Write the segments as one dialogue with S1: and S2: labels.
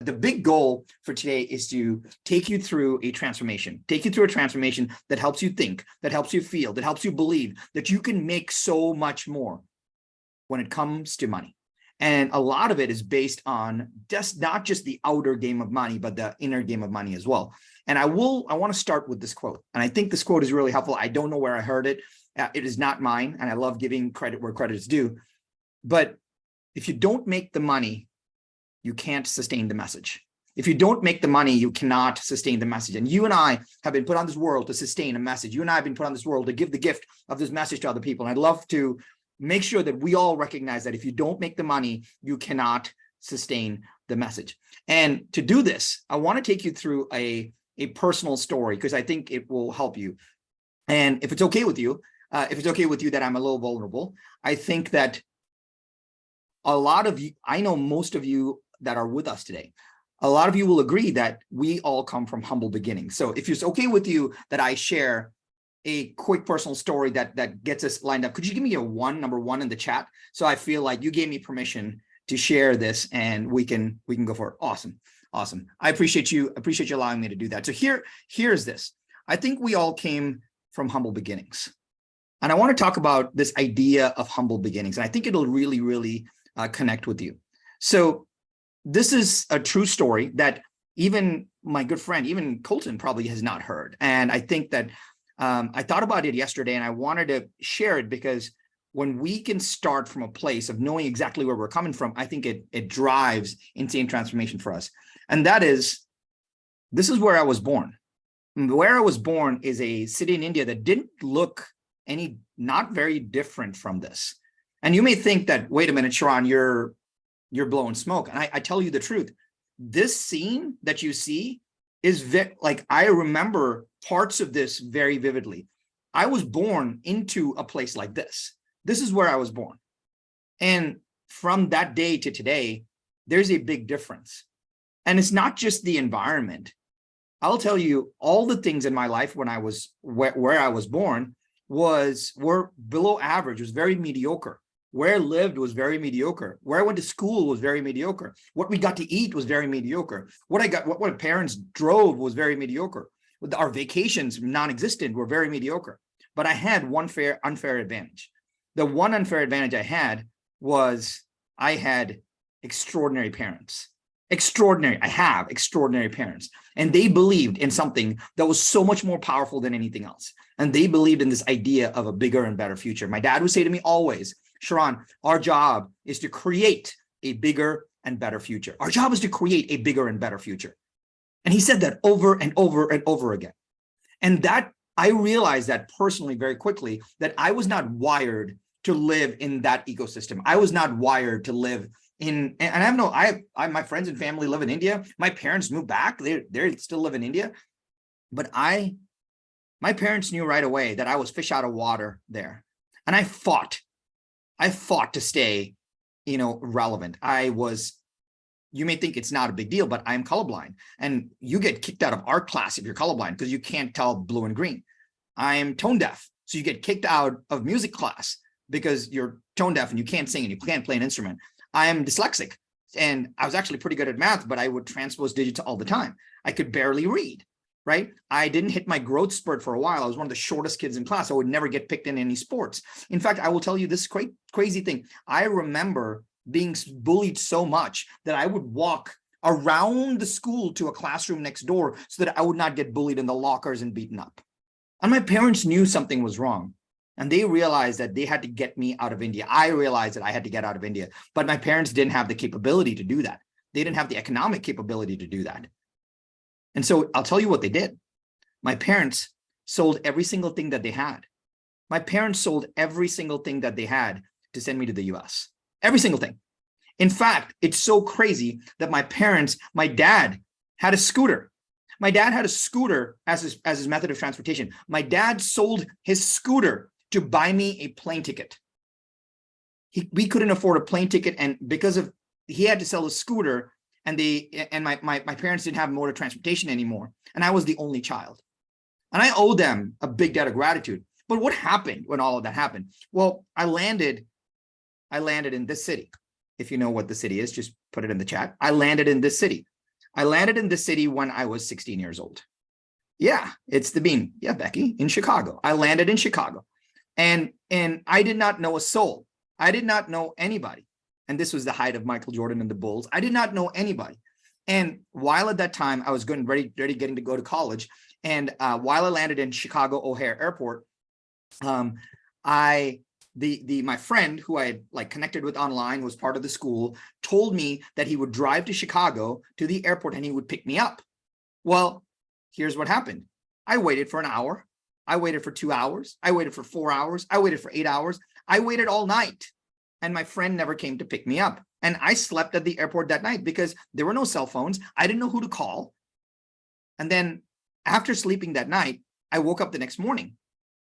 S1: the big goal for today is to take you through a transformation, that helps you think, that helps you feel, that helps you believe that you can make so much more when it comes to money. And a lot of it is based on just not just the outer game of money, but the inner game of money as well. And I want to start with this quote. And I think this quote is really helpful. I don't know where I heard it. It is not mine. And I love giving credit where credit is due. But if you don't make the money, you can't sustain the message. If you don't make the money, you cannot sustain the message. And you and I have been put on this world to sustain a message. You and I have been put on this world to give the gift of this message to other people. And I'd love to make sure that we all recognize that if you don't make the money, you cannot sustain the message. And to do this, I want to take you through a personal story because I think it will help you. And if it's okay with you, that I'm a little vulnerable, I think that a lot of you, I know most of you that are with us today, a lot of you will agree that we all come from humble beginnings. So if it's okay with you that I share a quick personal story that gets us lined up, could you give me number one in the chat? So I feel like you gave me permission to share this and we can go for it. Awesome. I appreciate you allowing me to do that. So here's this. I think we all came from humble beginnings. And I want to talk about this idea of humble beginnings. And I think it'll really, really connect with you. So this is a true story that even my good friend, even Colton probably has not heard. And I think that I thought about it yesterday and I wanted to share it because when we can start from a place of knowing exactly where we're coming from, I think it drives insane transformation for us. And that is, this is where I was born. Where I was born is a city in India that didn't look not very different from this. And you may think that, wait a minute, Sharran, you're blowing smoke. And I tell you the truth. This scene that you see is like, I remember parts of this very vividly. I was born into a place like this. This is where I was born. And from that day to today, there's a big difference. And it's not just the environment. I'll tell you, all the things in my life when I was where I was born were below average, was very mediocre. Where I lived was very mediocre. Where I went to school was very mediocre. What we got to eat was very mediocre. What my parents drove was very mediocre. Our vacations, non-existent, were very mediocre. But I had one unfair advantage. The one unfair advantage I had was I had extraordinary parents. I have extraordinary parents. And they believed in something that was so much more powerful than anything else. And they believed in this idea of a bigger and better future. My dad would say to me always, Sharran, our job is to create a bigger and better future. Our job is to create a bigger and better future. And he said that over and over and over again. And that I realized that personally very quickly, that I was not wired to live in that ecosystem. I was not wired to live in, and I have my friends and family live in India. My parents moved back. They still live in India. But my parents knew right away that I was fish out of water there. And I fought to stay, relevant. You may think it's not a big deal, but I'm colorblind. And you get kicked out of art class if you're colorblind because you can't tell blue and green. I'm tone deaf. So you get kicked out of music class because you're tone deaf and you can't sing and you can't play an instrument. I am dyslexic. And I was actually pretty good at math, but I would transpose digits all the time. I could barely read, right? I didn't hit my growth spurt for a while. I was one of the shortest kids in class. I would never get picked in any sports. In fact, I will tell you this crazy thing. I remember being bullied so much that I would walk around the school to a classroom next door so that I would not get bullied in the lockers and beaten up. And my parents knew something was wrong. And they realized that they had to get me out of India. I realized that I had to get out of India. But my parents didn't have the capability to do that. They didn't have the economic capability to do that. And so I'll tell you what they did. My parents sold every single thing that they had. My parents sold every single thing that they had to send me to the US. Every single thing. In fact, it's so crazy that my dad had a scooter. My dad had a scooter as his method of transportation. My dad sold his scooter to buy me a plane ticket. We couldn't afford a plane ticket, and because of he had to sell a scooter, and my parents didn't have motor transportation anymore, and I was the only child. And I owe them a big debt of gratitude. But what happened when all of that happened? Well, I landed in this city. If you know what the city is, just put it in the chat. I landed in this city. I landed in the city when I was 16 years old. Yeah, it's the bean. Yeah, Becky, in Chicago. I landed in Chicago. And I did not know a soul. I did not know anybody. And this was the height of Michael Jordan and the Bulls. I did not know anybody. And while at that time I was getting to go to college, and while I landed in Chicago O'Hare Airport, my friend who I had like connected with online, was part of the school, told me that he would drive to Chicago to the airport and he would pick me up. Well, here's what happened. I waited for an hour. I waited for 2 hours. I waited for 4 hours. I waited for 8 hours. I waited all night, and my friend never came to pick me up. And I slept at the airport that night because there were no cell phones. I didn't know who to call. And then after sleeping that night, I woke up the next morning,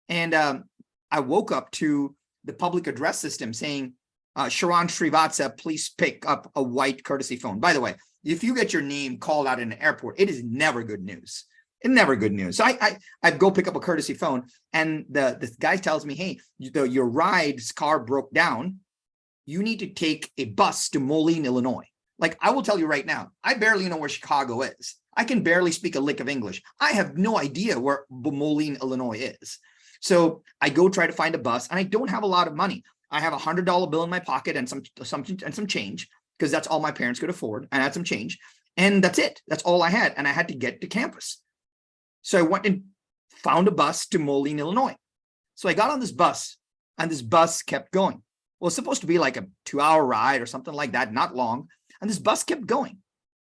S1: and I woke up to the public address system saying, Sharran Srivatsaa, please pick up a white courtesy phone. By the way, if you get your name called out in an airport, it is never good news. It's never good news. So I go pick up a courtesy phone, and the guy tells me, hey, your ride's car broke down. You need to take a bus to Moline, Illinois. Like, I will tell you right now, I barely know where Chicago is. I can barely speak a lick of English. I have no idea where Moline, Illinois is. So I go try to find a bus, and I don't have a lot of money. I have $100 bill in my pocket and some change, because that's all my parents could afford. And I had some change, and that's it. That's all I had. And I had to get to campus. So I went and found a bus to Moline, Illinois. So I got on this bus, and this bus kept going. Well, it's supposed to be like a 2-hour ride or something like that, not long. And this bus kept going.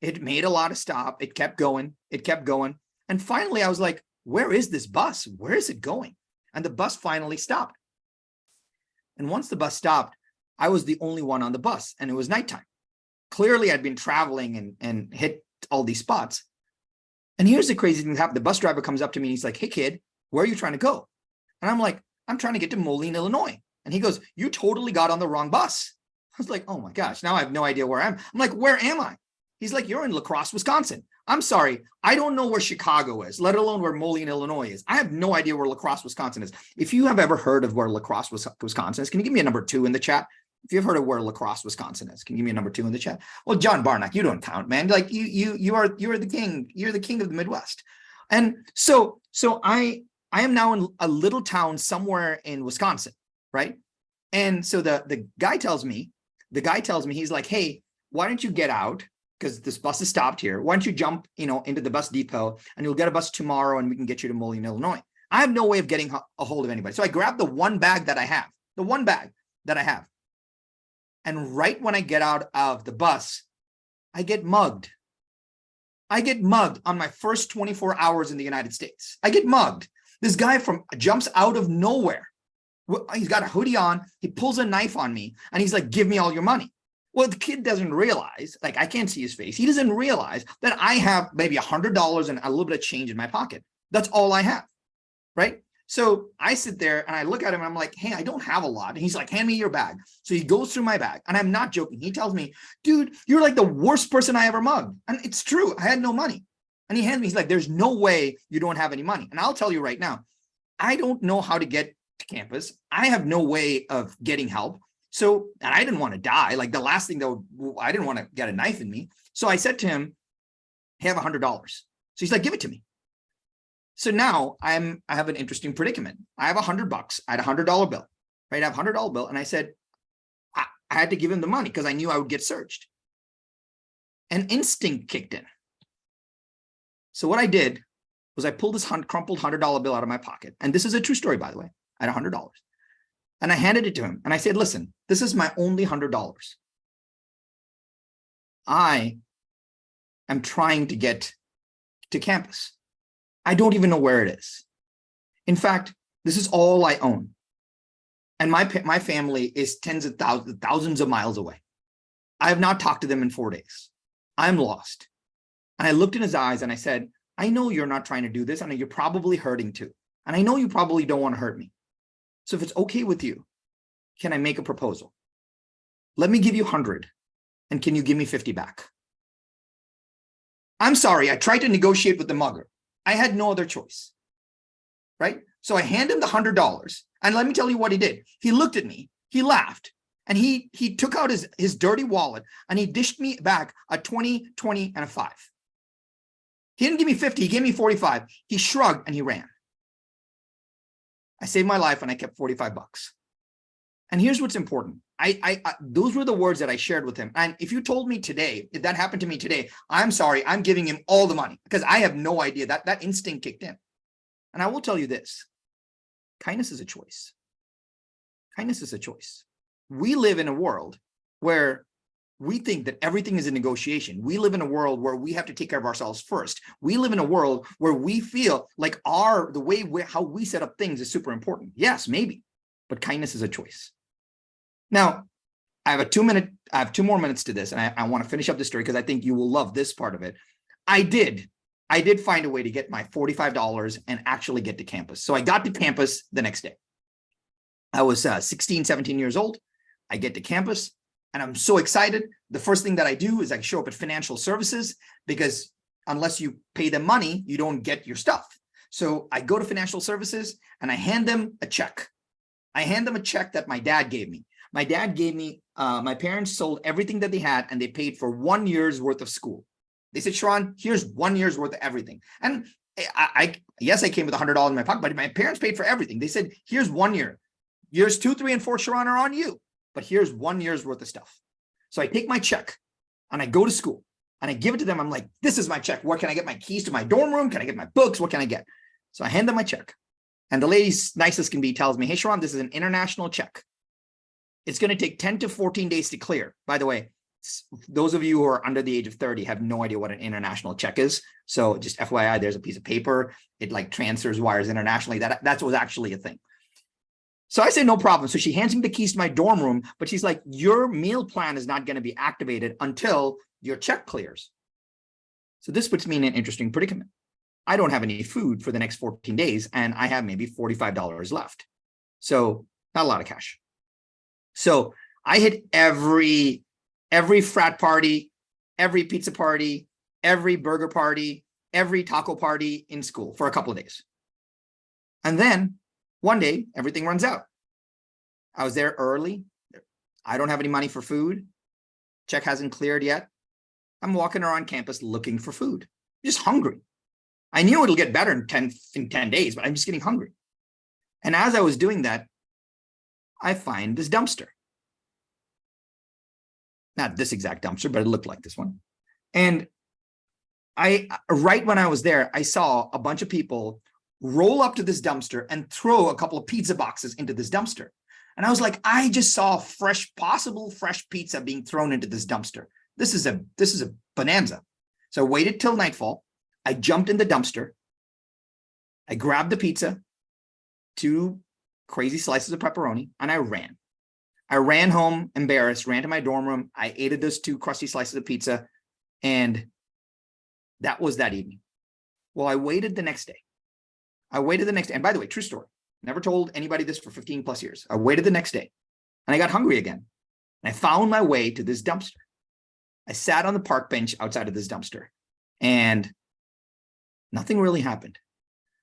S1: It made a lot of stop. It kept going. It kept going. And finally, I was like, where is this bus? Where is it going? And the bus finally stopped. And once the bus stopped, I was the only one on the bus, and it was nighttime. Clearly, I'd been traveling and hit all these spots. And here's the crazy thing that happened. The bus driver comes up to me and he's like, hey, kid, where are you trying to go? And I'm like, I'm trying to get to Moline, Illinois. And he goes, you totally got on the wrong bus. I was like, oh my gosh, now I have no idea where I am. I'm like, where am I? He's like, you're in La Crosse, Wisconsin. I'm sorry, I don't know where Chicago is, let alone where Moline, Illinois is. I have no idea where La Crosse, Wisconsin is. If you have ever heard of where La Crosse, Wisconsin is, can you give me a number 2 in the chat? If you've heard of where La Crosse, Wisconsin is, can you give me a number 2 in the chat? Well, John Barnack, you don't count, man. Like you are the king. You're the king of the Midwest. And so I am now in a little town somewhere in Wisconsin, right? And so the guy tells me, he's like, hey, why don't you get out? Because this bus is stopped here. Why don't you jump, into the bus depot, and you'll get a bus tomorrow, and we can get you to Moline, Illinois. I have no way of getting a hold of anybody. So I grab the one bag that I have, and right when I get out of the bus, I get mugged. I get mugged on my first 24 hours in the United States. I get mugged. This guy jumps out of nowhere. He's got a hoodie on. He pulls a knife on me, and he's like, give me all your money. Well, the kid doesn't realize, like, I can't see his face. He doesn't realize that I have maybe $100 and a little bit of change in my pocket. That's all I have, right? So I sit there and I look at him and I'm like, hey, I don't have a lot. And he's like, hand me your bag. So he goes through my bag, and I'm not joking. He tells me, dude, you're like the worst person I ever mugged. And it's true. I had no money. And he hands me, he's like, there's no way you don't have any money. And I'll tell you right now, I don't know how to get to campus. I have no way of getting help. So, and I didn't want to die. Like, the last thing I didn't want to get a knife in me. So I said to him, hey, I have $100. So he's like, give it to me. So now I have an interesting predicament. I have $100. I had $100 bill, right? I have $100 bill. And I said, I had to give him the money because I knew I would get searched. An instinct kicked in. So what I did was I pulled this crumpled $100 bill out of my pocket. And this is a true story, by the way. I had $100. And I handed it to him. And I said, listen, this is my only $100. I am trying to get to campus. I don't even know where it is. In fact, this is all I own. And my family is tens of thousands of miles away. I have not talked to them in 4 days. I'm lost. And I looked in his eyes and I said, I know you're not trying to do this. I know you're probably hurting too. And I know you probably don't want to hurt me. So if it's okay with you, can I make a proposal? Let me give you 100. And can you give me 50 back? I'm sorry. I tried to negotiate with the mugger. I had no other choice, right? So I hand him the $100. And let me tell you what he did. He looked at me, he laughed, and he took out his dirty wallet, and he dished me back a 20, 20, and a 5. He didn't give me 50, he gave me 45. He shrugged and he ran. I saved my life and I kept 45 bucks. And here's what's important. Those were the words that I shared with him. And if you told me today, if that happened to me today, I'm sorry, I'm giving him all the money because I have no idea. That instinct kicked in. And I will tell you this, kindness is a choice. Kindness is a choice. We live in a world where we think that everything is a negotiation. We live in a world where we have to take care of ourselves first. We live in a world where we feel like how we set up things is super important. Yes, maybe, but kindness is a choice. Now, I have 2 more minutes to this, and I want to finish up the story because I think you will love this part of it. I did find a way to get my $45 and actually get to campus. So I got to campus the next day. I was 16, 17 years old. I get to campus and I'm so excited. The first thing that I do is I show up at financial services because unless you pay them money, you don't get your stuff. So I go to financial services and I hand them a check. I hand them a check that my dad gave me. My dad gave me, my parents sold everything that they had and they paid for 1 year's worth of school. They said, Sharran, here's 1 year's worth of everything. And yes, I came with $100 in my pocket, but my parents paid for everything. They said, here's 1 year. Years 2, 3, and 4, Sharran, are on you. But here's 1 year's worth of stuff. So I take my check and I go to school and I give it to them. I'm like, this is my check. Where can I get my keys to my dorm room? Can I get my books? What can I get? So I hand them my check. And the lady's nice as can be tells me, hey, Sharran, this is an international check. It's going to take 10 to 14 days to clear. By the way, those of you who are under the age of 30 have no idea what an international check is. So just FYI, there's a piece of paper. It like transfers wires internationally. That was actually a thing. So I say, no problem. So she hands me the keys to my dorm room, but she's like, your meal plan is not going to be activated until your check clears. So this puts me in an interesting predicament. I don't have any food for the next 14 days, and I have maybe $45 left. So not a lot of cash. So I hit every frat party, every pizza party, every burger party, every taco party in school for a couple of days. And then one day, everything runs out. I was there early. I don't have any money for food. Check hasn't cleared yet. I'm walking around campus looking for food. I'm just hungry. I knew it'll get better in 10 days, but I'm just getting hungry. And as I was doing that, I find this dumpster. Not this exact dumpster, but it looked like this one. And right when I was there, I saw a bunch of people roll up to this dumpster and throw a couple of pizza boxes into this dumpster. And I was like, I just saw possible fresh pizza being thrown into this dumpster. This is a bonanza. So I waited till nightfall. I jumped in the dumpster. I grabbed the pizza, 2 crazy slices of pepperoni, and I ran. I ran home embarrassed, ran to my dorm room. I ate those 2 crusty slices of pizza, and that was that evening. Well, I waited the next day. And by the way, true story. Never told anybody this for 15 plus years. I waited the next day and I got hungry again. And I found my way to this dumpster. I sat on the park bench outside of this dumpster and nothing really happened.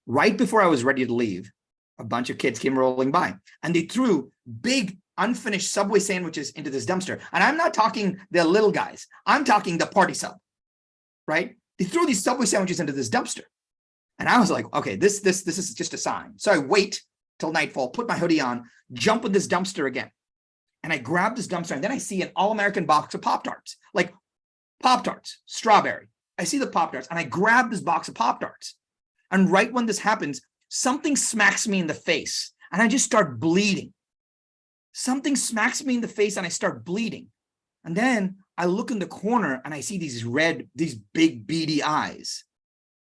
S1: Right before I was ready to leave, a bunch of kids came rolling by and they threw big unfinished Subway sandwiches into this dumpster. And I'm not talking the little guys. I'm talking the party sub, right? They threw these Subway sandwiches into this dumpster. And I was like, okay, this is just a sign. So I wait till nightfall, put my hoodie on, jump in this dumpster again. And I grab this dumpster and then I see an all-American box of Pop-Tarts, like Pop-Tarts, strawberry. I see the Pop-Tarts and I grab this box of Pop-Tarts. And right when this happens, something smacks me in the face and I just start bleeding. Something smacks me in the face and I start bleeding. And then I look in the corner and I see these big beady eyes.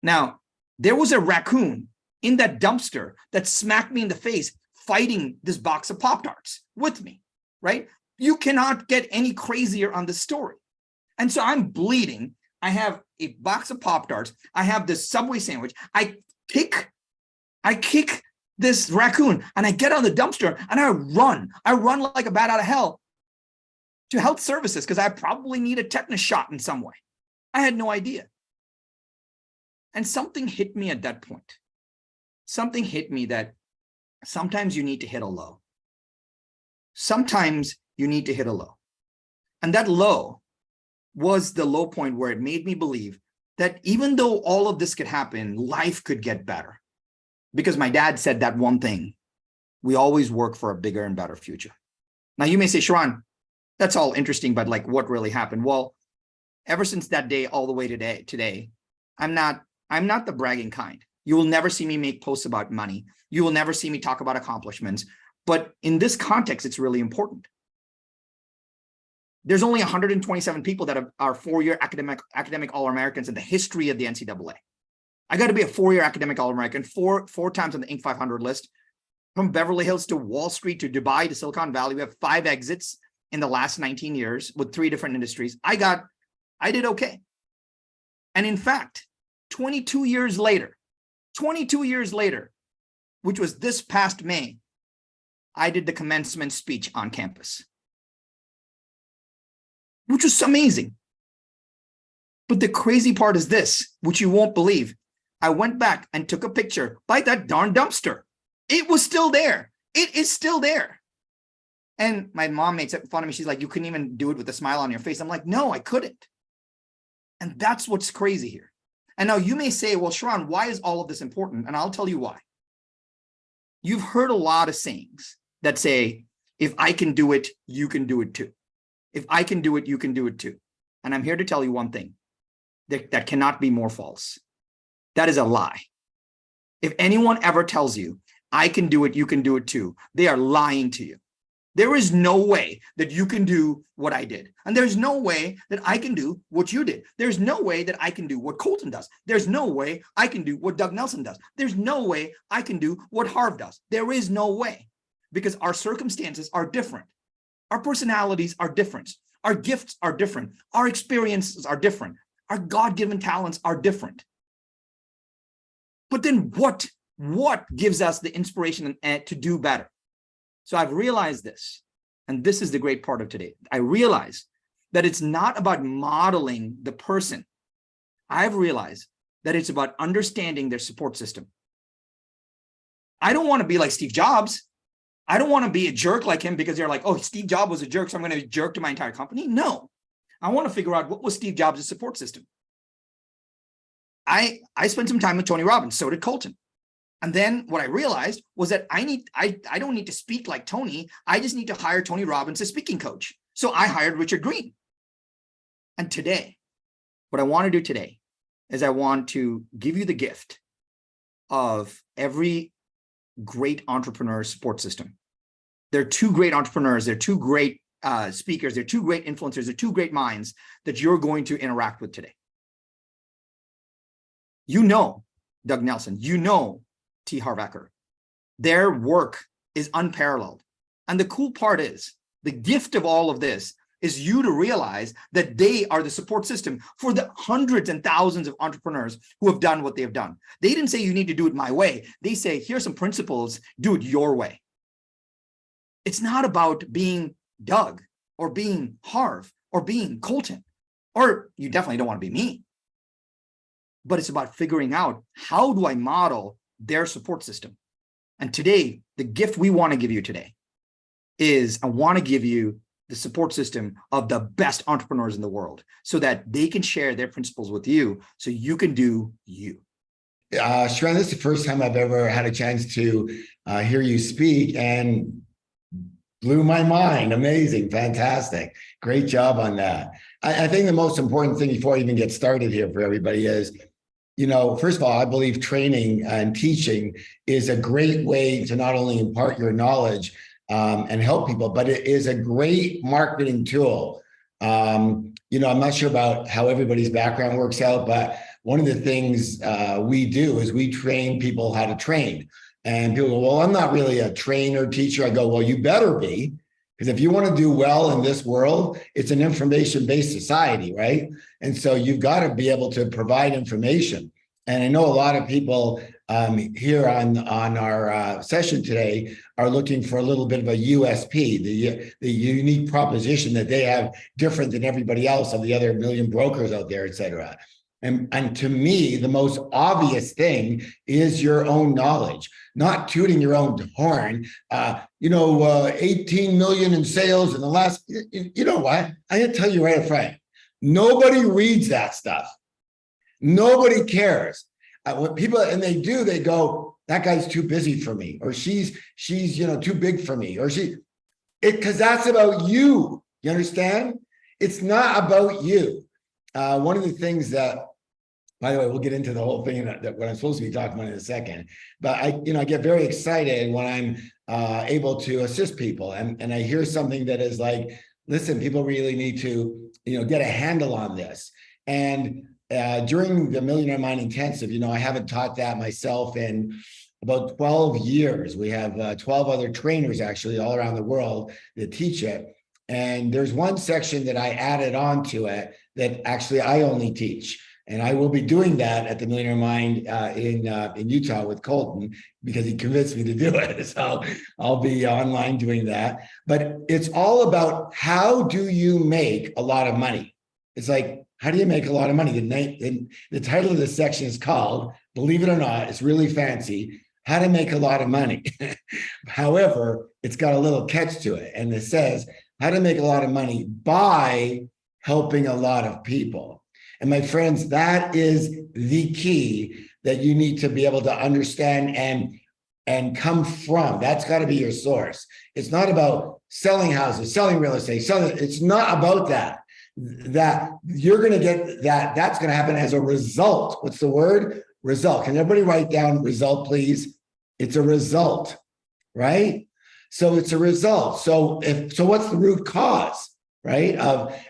S1: Now, there was a raccoon in that dumpster that smacked me in the face fighting this box of Pop-Tarts with me, right? You cannot get any crazier on this story. And so I'm bleeding. I have a box of Pop-Tarts. I have this Subway sandwich. I kick this raccoon and I get on the dumpster and I run like a bat out of hell to health services because I probably need a tetanus shot in some way. I had no idea. And something hit me at that point. Something hit me that sometimes you need to hit a low. Sometimes you need to hit a low. And that low was the low point where it made me believe that even though all of this could happen, life could get better. Because my dad said that one thing, we always work for a bigger and better future. Now you may say, Sharran, that's all interesting, but like what really happened? Well, ever since that day all the way today, I'm not the bragging kind. You will never see me make posts about money. You will never see me talk about accomplishments. But in this context, it's really important. There's only 127 people that are four-year academic All-Americans in the history of the NCAA. I got to be a four-year academic All-American, four times on the Inc. 500 list. From Beverly Hills to Wall Street to Dubai to Silicon Valley, we have 5 exits in the last 19 years with 3 different industries. I did okay. And in fact, 22 years later, which was this past May, I did the commencement speech on campus, which was amazing. But the crazy part is this, which you won't believe. I went back and took a picture by that darn dumpster. It was still there. It is still there. And my mom made fun of me. She's like, you couldn't even do it with a smile on your face. I'm like, no, I couldn't. And that's what's crazy here. And now you may say, well, Sharran, why is all of this important? And I'll tell you why. You've heard a lot of sayings that say, if I can do it, you can do it too. If I can do it, you can do it too. And I'm here to tell you one thing that cannot be more false. That is a lie. If anyone ever tells you, I can do it, you can do it too, they are lying to you. There is no way that you can do what I did. And there's no way that I can do what you did. There's no way that I can do what Colton does. There's no way I can do what Doug Nelson does. There's no way I can do what Harv does. There is no way, because our circumstances are different. Our personalities are different. Our gifts are different. Our experiences are different. Our God-given talents are different. But then what gives us the inspiration to do better? So I've realized this, and this is the great part of today. I realize that it's not about modeling the person. I've realized that it's about understanding their support system. I don't want to be like Steve Jobs. I don't want to be a jerk like him because you're like, oh, Steve Jobs was a jerk, so I'm going to be a jerk to my entire company. No, I want to figure out what was Steve Jobs' support system. I spent some time with Tony Robbins, so did Colton. And then what I realized was that I don't need to speak like Tony. I just need to hire Tony Robbins as speaking coach. So I hired Richard Green. And today, what I want to do today is I want to give you the gift of every great entrepreneur support system. There are 2 great entrepreneurs. There are 2 great speakers. There are 2 great influencers. There are 2 great minds that you're going to interact with today. You know Doug Nelson. You know Harv Eker. Their work is unparalleled. And the cool part is, the gift of all of this is you to realize that they are the support system for the hundreds and thousands of entrepreneurs who have done what they have done. They didn't say you need to do it my way. They say, here's some principles, do it your way. It's not about being Doug or being Harv or being Colton, or you definitely don't want to be me. But it's about figuring out, how do I model their support system? And today, the gift we want to give you today is, I want to give you the support system of the best entrepreneurs in the world so that they can share their principles with you so you can do you.
S2: Sharran, this is the first time I've ever had a chance to hear you speak, and blew my mind. Amazing. Fantastic. Great job on that. I think the most important thing before I even get started here for everybody is, first of all, I believe training and teaching is a great way to not only impart your knowledge and help people, but it is a great marketing tool. I'm not sure about how everybody's background works out, but one of the things we do is we train people how to train. And people go, well, I'm not really a trainer, teacher. I go, well, you better be, because if you want to do well in this world, it's an information-based society, right? And so you've got to be able to provide information. And I know a lot of people here on our session today are looking for a little bit of a USP, the unique proposition that they have different than everybody else of the other million brokers out there, et cetera. And to me, the most obvious thing is your own knowledge, not tooting your own horn. 18 million in sales in the last, you know what? I gotta tell you right up front, nobody reads that stuff. Nobody cares. When people, and they do, they go, that guy's too busy for me, or she's too big for me, or because that's about you. You understand? It's not about you. One of the things that, by the way, we'll get into the whole thing that what I'm supposed to be talking about in a second, but I get very excited when I'm able to assist people, and I hear something that is like, listen, people really need to, get a handle on this. And during the Millionaire Mind Intensive, I haven't taught that myself in about 12 years. We have 12 other trainers actually all around the world that teach it. And there's one section that I added on to it that actually I only teach. And I will be doing that at the Millionaire Mind in Utah with Colton, because he convinced me to do it. So I'll be online doing that. But it's all about, how do you make a lot of money? It's like, how do you make a lot of money? The title of this section is called, believe it or not, it's really fancy, How to Make a Lot of Money. However, it's got a little catch to it. And it says, how to make a lot of money by helping a lot of people. And my friends, that is the key that you need to be able to understand and come from. That's got to be your source. It's not about selling houses, selling real estate, it's not about that. That you're going to get that's going to happen as a result. What's the word? Result. Can everybody write down result, please? It's a result, right? So it's a result. So what's the root cause, right?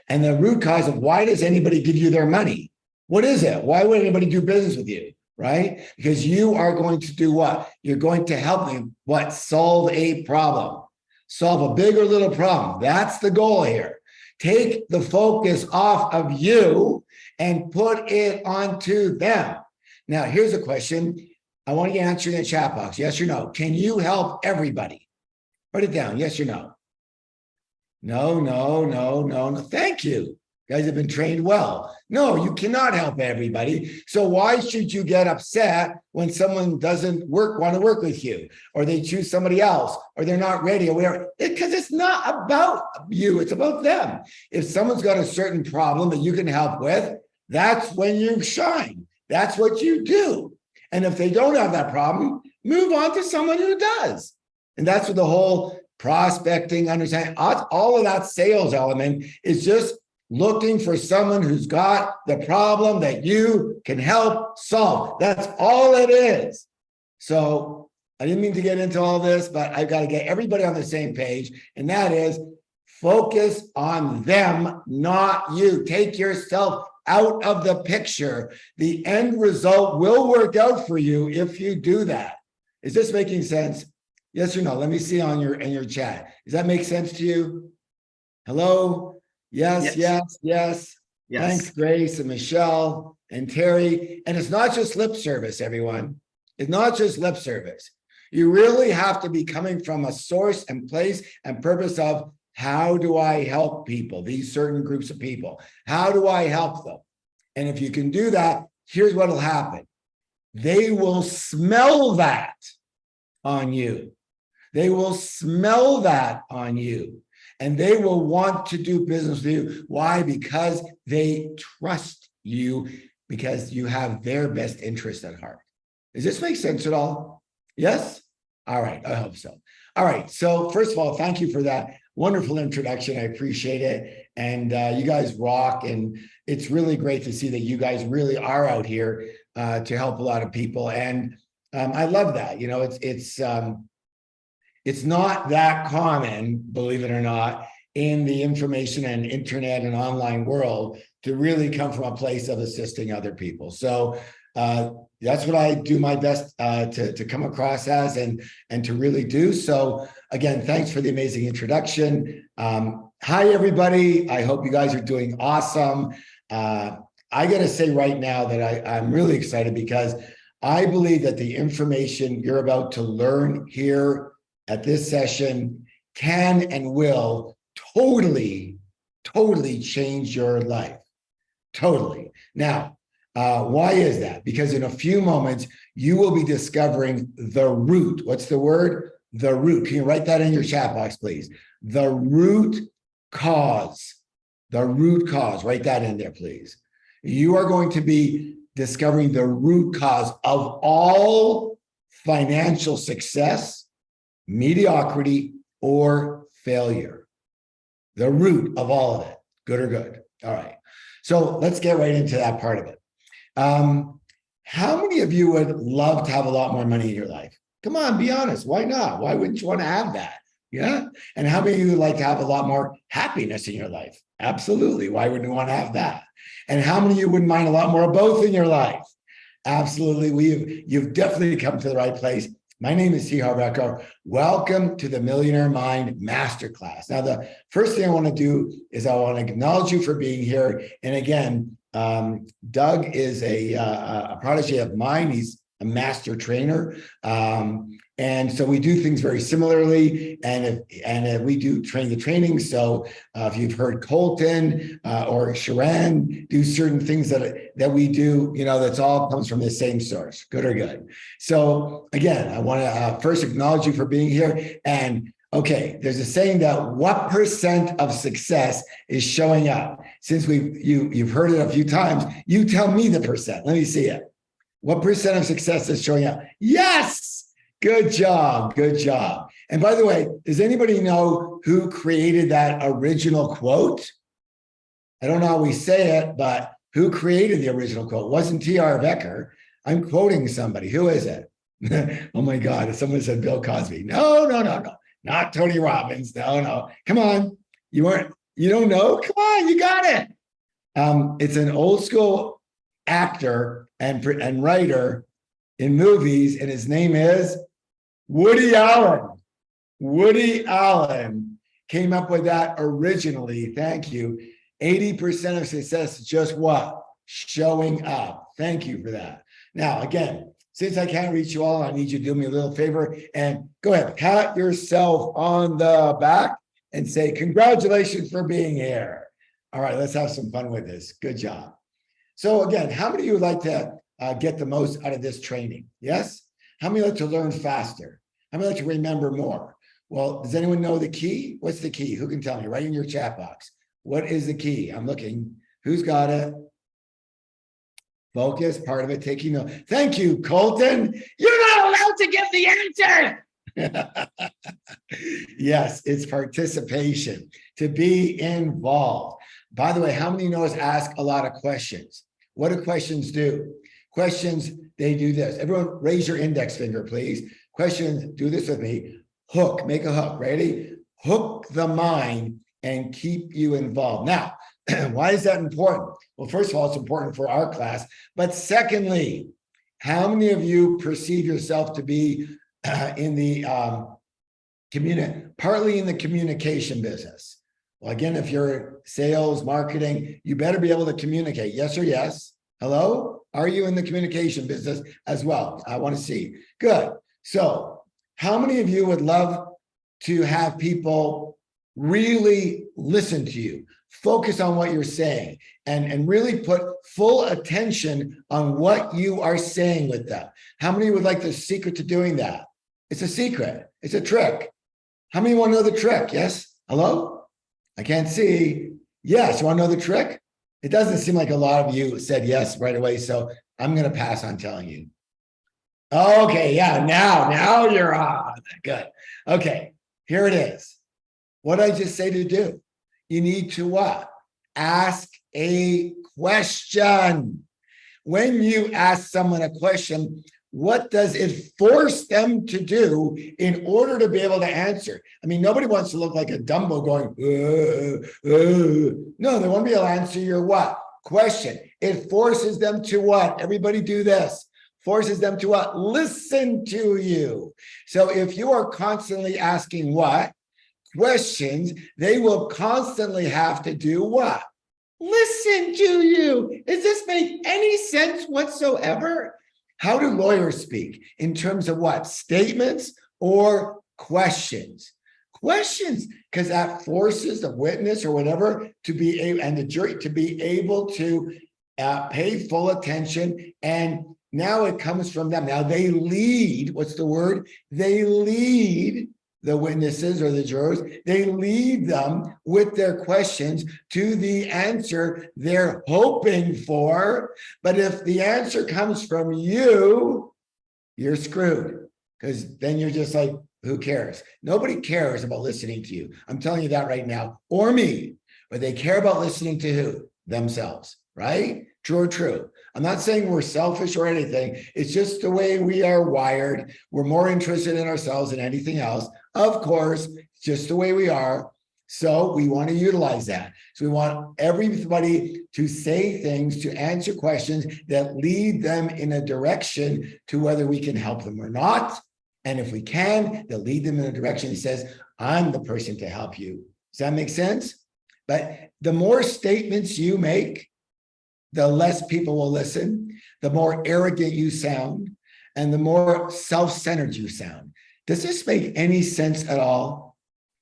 S2: And the root cause of why does anybody give you their money? What is it? Why would anybody do business with you, right? Because you are going to do what? You're going to help them, solve a problem. Solve a big or little problem. That's the goal here. Take the focus off of you and put it onto them. Now, here's a question. I want you to answer in the chat box. Yes or no. Can you help everybody? Write it down. Yes or no? No. Thank you. You guys have been trained well. No, you cannot help everybody. So why should you get upset when someone doesn't want to work with you, or they choose somebody else, or they're not ready, or whatever? Because it's not about you. It's about them. If someone's got a certain problem that you can help with, that's when you shine. That's what you do. And if they don't have that problem, move on to someone who does. And that's what the whole prospecting, understanding, all of that sales element is just looking for someone who's got the problem that you can help solve. That's all it is. So I didn't mean to get into all this, but I've got to get everybody on the same page. And that is, focus on them, not you. Take yourself out of the picture. The end result will work out for you if you do that. Is this making sense? Yes or no? Let me see in your chat. Does that make sense to you? Hello? Yes. Thanks, Grace and Michelle and Terry. And it's not just lip service, everyone. It's not just lip service. You really have to be coming from a source and place and purpose of, how do I help people, these certain groups of people? How do I help them? And if you can do that, here's what will happen. They will smell that on you. They will smell that on you. And they will want to do business with you. Why? Because they trust you, because you have their best interest at heart. Does this make sense at all? Yes? All right, I hope so. All right, so first of all, thank you for that wonderful introduction. I appreciate it. And you guys rock. And it's really great to see that you guys really are out here to help a lot of people. And I love that. It's not that common, believe it or not, in the information and internet and online world to really come from a place of assisting other people. So that's what I do my best to come across as and to really do. So again, thanks for the amazing introduction. Hi, everybody. I hope you guys are doing awesome. I got to say right now that I'm really excited, because I believe that the information you're about to learn here at this session can and will totally change your life. Totally. Now, why is that? Because in a few moments, you will be discovering the root. What's the word? The root. Can you write that in your chat box, please? The root cause. The root cause. Write that in there, please. You are going to be discovering the root cause of all financial success, mediocrity, or failure. The root of all of it, good or good. All right. So let's get right into that part of it. How many of you would love to have a lot more money in your life? Come on, be honest. Why not? Why wouldn't you want to have that? Yeah. And how many of you would like to have a lot more happiness in your life? Absolutely. Why wouldn't you want to have that? And how many of you wouldn't mind a lot more of both in your life? Absolutely. You've definitely come to the right place. My name is Harv Eker. Welcome to the Millionaire Mind Masterclass. Now, the first thing I want to do is I want to acknowledge you for being here. And again, Doug is a protege of mine. He's a master trainer. And so we do things very similarly. And we do training. So if you've heard Colton or Sharran do certain things that we do, that's all comes from the same source, good or good. So again, I want to first acknowledge you for being here. And okay, there's a saying that what percent of success is showing up? Since you've heard it a few times, you tell me the percent. Let me see it. What percent of success is showing up? Yes, good job, good job. And by the way, does anybody know who created that original quote? I don't know how we say it, but who created the original quote? It wasn't Harv Eker. I'm quoting somebody. Who is it? Oh my God, someone said Bill Cosby. No. Not Tony Robbins. No. Come on. You don't know? Come on, you got it. It's an old school actor and writer in movies, and his name is Woody Allen. Woody Allen came up with that originally. Thank you. 80% of success is just what? Showing up. Thank you for that. Now, again, since I can't reach you all, I need you to do me a little favor and go ahead, pat yourself on the back and say, congratulations for being here. All right, let's have some fun with this. Good job. So again, how many of you would like to get the most out of this training? Yes? How many like to learn faster? How many like to remember more? Well, does anyone know the key? What's the key? Who can tell me? Right in your chat box. What is the key? I'm looking. Who's got it? Focus, part of it, taking note. Thank you, Colton. You're not allowed to give the answer. Yes, it's participation, to be involved. By the way, how many know us ask a lot of questions? What do questions do? Questions, they do this. Everyone raise your index finger, please. Questions, do this with me. Hook, make a hook, ready? Hook the mind and keep you involved. Now, why is that important? Well, first of all, it's important for our class. But secondly, how many of you perceive yourself to be in the partly in the communication business? Well, again, if you're sales, marketing, you better be able to communicate. Yes or yes? Hello? Are you in the communication business as well? I want to see. Good. So how many of you would love to have people really listen to you, focus on what you're saying, and really put full attention on what you are saying with them? How many would like the secret to doing that? It's a secret. It's a trick. How many want to know the trick? Yes? Hello? I can't see. Yes, you want to know the trick? It doesn't seem like a lot of you said yes right away, so I'm going to pass on telling you. Okay, yeah, now you're on. Good. Okay, here it is. What did I just say to do? You need to what? Ask a question. When you ask someone a question, what does it force them to do in order to be able to answer? I mean, nobody wants to look like a Dumbo going, No, they want to be able to answer your what? Question. It forces them to what? Everybody do this. Forces them to what? Listen to you. So if you are constantly asking what? Questions, they will constantly have to do what? Listen to you. Does this make any sense whatsoever? How do lawyers speak? In terms of what? Statements or questions? Questions, because that forces the witness or whatever to be able, and the jury to be able to pay full attention. And now it comes from them. Now they lead. What's the word? They lead the witnesses or the jurors, they lead them with their questions to the answer they're hoping for. But if the answer comes from you, you're screwed, because then you're just like, who cares? Nobody cares about listening to you. I'm telling you that right now, or me, but they care about listening to who? Themselves, right? True or true? I'm not saying we're selfish or anything. It's just the way we are wired. We're more interested in ourselves than anything else. Of course, it's just the way we are. So we want to utilize that. So we want everybody to say things, to answer questions that lead them in a direction to whether we can help them or not. And if we can, they'll lead them in a direction that says, I'm the person to help you. Does that make sense? But the more statements you make, the less people will listen, the more arrogant you sound, and the more self-centered you sound. Does this make any sense at all?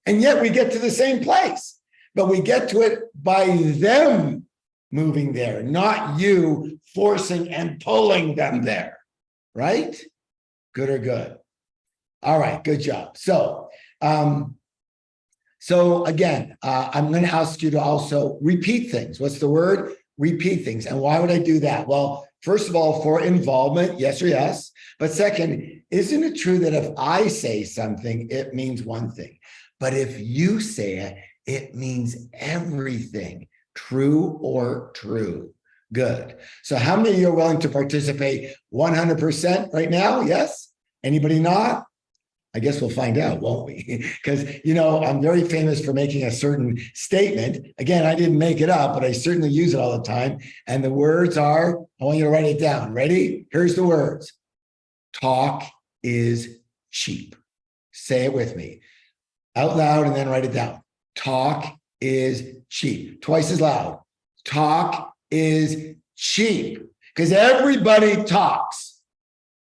S2: And yet we get to the same place, but we get to it by them moving there, not you forcing and pulling them there, right? Good or good? All right, good job. So again, I'm going to ask you to also repeat things. What's the word? Repeat things. And why would I do that? Well, first of all, for involvement, yes or yes. But second, isn't it true that if I say something, it means one thing? But if you say it, it means everything. True or true? Good. So how many of you are willing to participate 100% right now? Yes? Anybody not? I guess we'll find out, won't we? Because, I'm very famous for making a certain statement. Again, I didn't make it up, but I certainly use it all the time. And the words are, I want you to write it down. Ready? Here's the words. Talk is cheap. Say it with me. Out loud and then write it down. Talk is cheap. Twice as loud. Talk is cheap. Because everybody talks.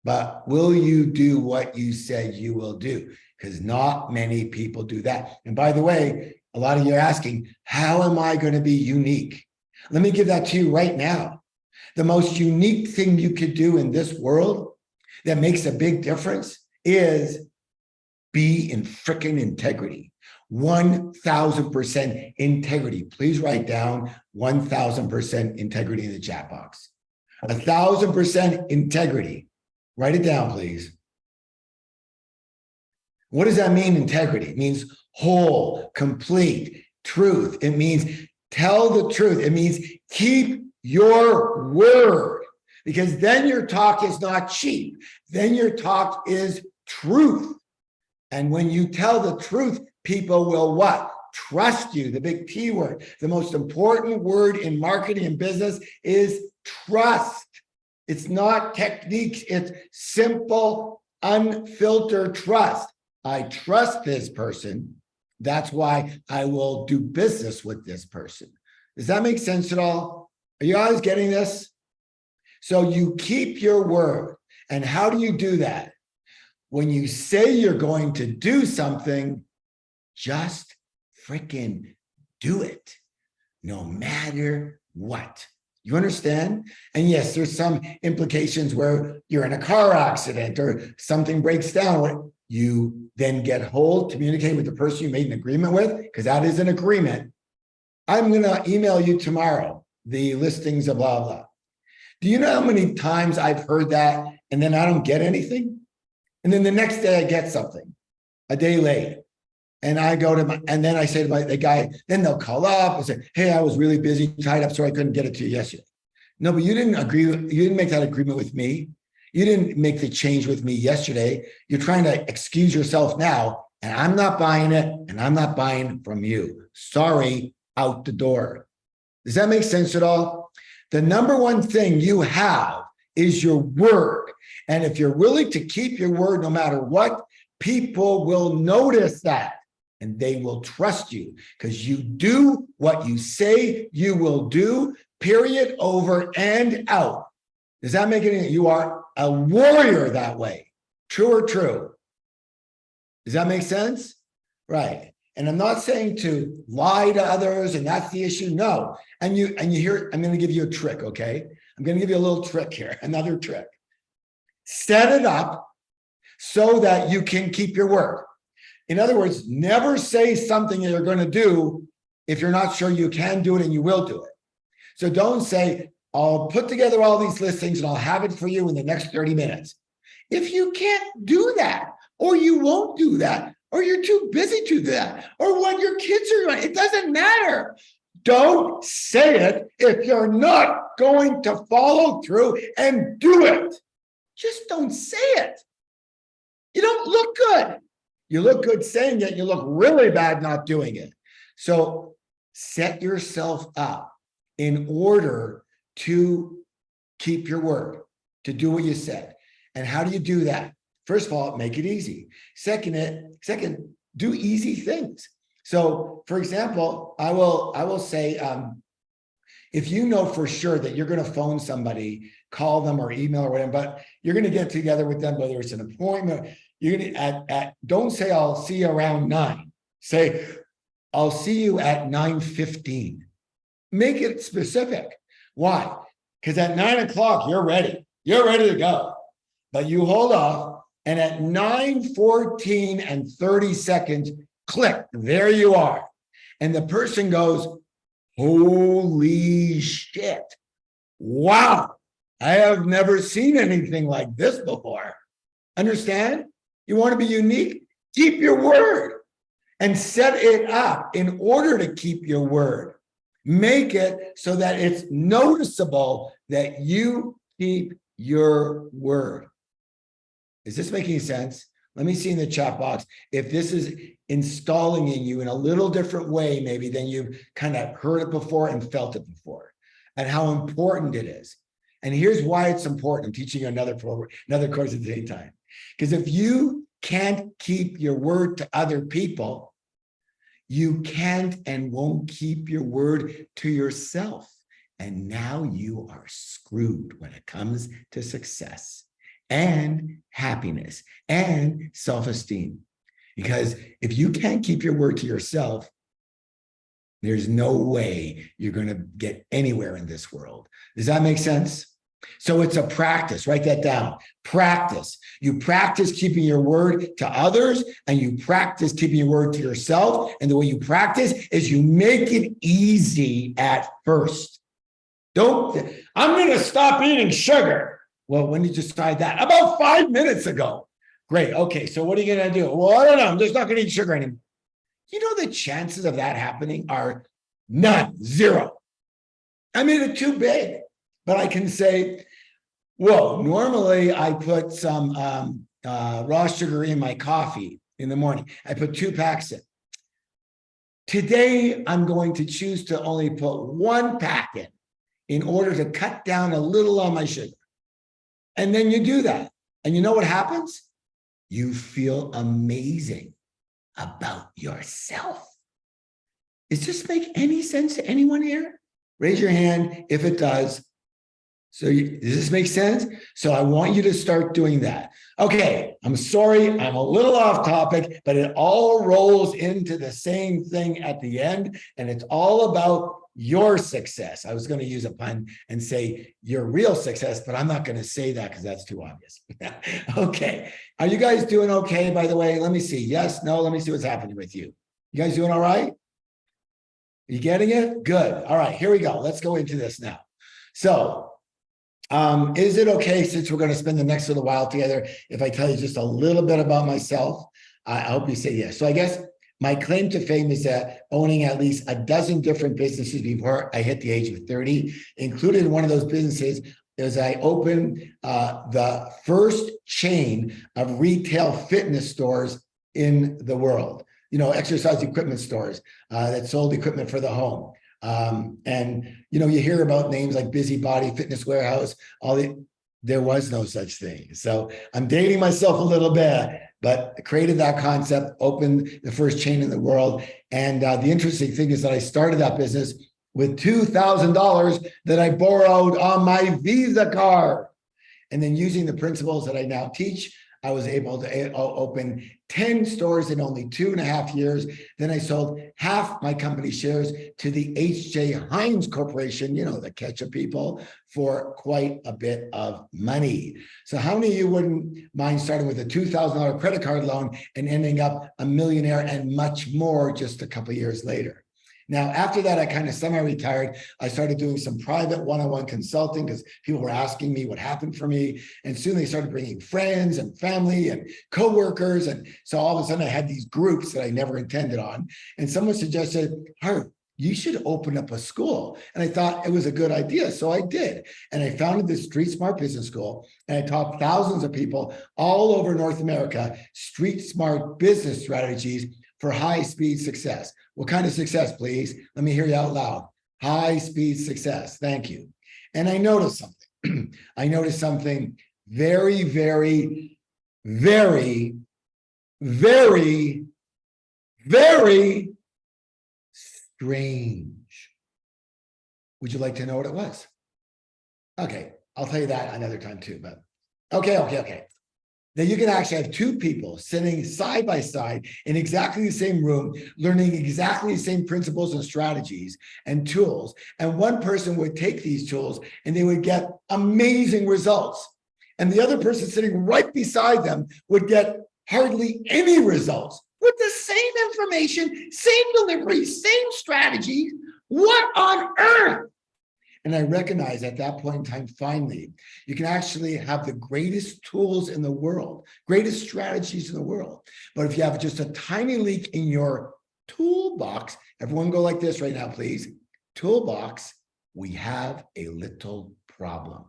S2: But will you do what you said you will do? Because not many people do that. And by the way, a lot of you are asking, how am I going to be unique? Let me give that to you right now. The most unique thing you could do in this world that makes a big difference is be in freaking integrity. 1,000% integrity. Please write down 1,000% integrity in the chat box. 1,000% integrity. Write it down, please. What does that mean, integrity? It means whole, complete, truth. It means tell the truth. It means keep your word, because then your talk is not cheap. Then your talk is truth. And when you tell the truth, people will what? Trust you. The big T word. The most important word in marketing and business is trust. It's not techniques, it's simple, unfiltered trust. I trust this person. That's why I will do business with this person. Does that make sense at all? Are you guys getting this? So you keep your word. And how do you do that? When you say you're going to do something, just freaking do it, no matter what. You understand? And yes, there's some implications where you're in a car accident or something breaks down. You then get hold, communicate with the person you made an agreement with, because that is an agreement. I'm going to email you tomorrow the listings of blah, blah. Do you know how many times I've heard that and then I don't get anything? And then the next day I get something, a day late. And I go to and then I say to the guy, then they'll call up and say, hey, I was really busy, tied up, so I couldn't get it to you yesterday. No, but you didn't make that agreement with me. You didn't make the change with me yesterday. You're trying to excuse yourself now, and I'm not buying it, and I'm not buying from you. Sorry, out the door. Does that make sense at all? The number one thing you have is your word. And if you're willing to keep your word no matter what, people will notice that. And they will trust you because you do what you say you will do, period, over and out. Does that make any? You are a warrior that way. True or true? Does that make sense? Right. And I'm not saying to lie to others and that's the issue. No. And you hear, I'm going to give you a trick, okay? I'm going to give you a little trick here, another trick. Set it up so that you can keep your word. In other words, never say something that you're going to do if you're not sure you can do it and you will do it. So don't say, I'll put together all these listings and I'll have it for you in the next 30 minutes. If you can't do that, or you won't do that, or you're too busy to do that, or what your kids are doing, it doesn't matter. Don't say it if you're not going to follow through and do it. Just don't say it. You don't look good. You look good saying it, you look really bad not doing it. So set yourself up in order to keep your word, to do what you said. And how do you do that? First of all, make it easy. Second, do easy things. So, for example, I will say, if you know for sure that you're going to phone somebody, call them or email or whatever, but you're going to get together with them, whether it's an appointment, you're going to don't say I'll see you around 9. Say I'll see you at 9:15. Make it specific. Why? Because at 9 o'clock you're ready. You're ready to go. But you hold off, and at 9:14 and 30 seconds, click, there you are. And the person goes, holy shit. Wow. I have never seen anything like this before. Understand? You want to be unique? Keep your word and set it up in order to keep your word. Make it so that it's noticeable that you keep your word. Is this making sense? Let me see in the chat box if this is installing in you in a little different way, maybe than you've kind of heard it before and felt it before, and how important it is. And here's why it's important. I'm teaching you another course at the same time. Because if you can't keep your word to other people, you can't and won't keep your word to yourself. And now you are screwed when it comes to success and happiness and self-esteem. Because if you can't keep your word to yourself, there's no way you're going to get anywhere in this world. Does that make sense? So it's a practice. Write that down. Practice. You practice keeping your word to others, and you practice keeping your word to yourself. And the way you practice is you make it easy at first. I'm going to stop eating sugar. Well, when did you decide that? About 5 minutes ago. Great. Okay. So what are you going to do? Well, I don't know. I'm just not going to eat sugar anymore. You know, the chances of that happening are none, zero. I made it too big. But I can say, whoa, normally I put some raw sugar in my coffee in the morning. I put 2 packs in. Today, I'm going to choose to only put 1 pack in order to cut down a little on my sugar. And then you do that. And you know what happens? You feel amazing about yourself. Does this make any sense to anyone here? Raise your hand if it does. So does this make sense? So I want you to start doing that. Okay, I'm sorry, I'm a little off topic, but it all rolls into the same thing at the end, and it's all about your success. I was going to use a pun and say your real success, but I'm not going to say that because that's too obvious. Okay, are you guys doing okay, by the way? Let me see. Yes, no, let me see what's happening with you. You guys doing all right? You getting it? Good. All right, here we go. Let's go into this now. So, is it okay, since we're going to spend the next little while together, if I tell you just a little bit about myself? I hope you say yes. So I guess my claim to fame is that owning at least a dozen different businesses before I hit the age of 30, included one of those businesses is I opened the first chain of retail fitness stores in the world. You know, exercise equipment stores that sold equipment for the home. And, you know, you hear about names like Busybody, Fitness Warehouse, there was no such thing. So I'm dating myself a little bit, but I created that concept, opened the first chain in the world. And the interesting thing is that I started that business with $2,000 that I borrowed on my Visa card. And then using the principles that I now teach, I was able to open 10 stores in only 2.5 years. Then I sold half my company shares to the H.J. Heinz Corporation, you know, the ketchup people, for quite a bit of money. So how many of you wouldn't mind starting with a $2,000 credit card loan and ending up a millionaire and much more just a couple of years later? Now, after that, I kind of semi-retired. I started doing some private one-on-one consulting because people were asking me what happened for me. And soon they started bringing friends and family and coworkers. And so all of a sudden I had these groups that I never intended on. And someone suggested, Harv, you should open up a school. And I thought it was a good idea. So I did. And I founded the Street Smart Business School. And I taught thousands of people all over North America street smart business strategies for high-speed success. What kind of success, please? Let me hear you out loud. High-speed success. Thank you. And I noticed something. I noticed something very, very, very, very, very strange. Would you like to know what it was? Okay, I'll tell you that another time too, but okay. That you can actually have two people sitting side by side in exactly the same room, learning exactly the same principles and strategies and tools. And one person would take these tools and they would get amazing results. And the other person sitting right beside them would get hardly any results with the same information, same delivery, same strategy. What on earth? And I recognize at that point in time, finally, you can actually have the greatest tools in the world, greatest strategies in the world. But if you have just a tiny leak in your toolbox, everyone go like this right now, please. Toolbox, we have a little problem.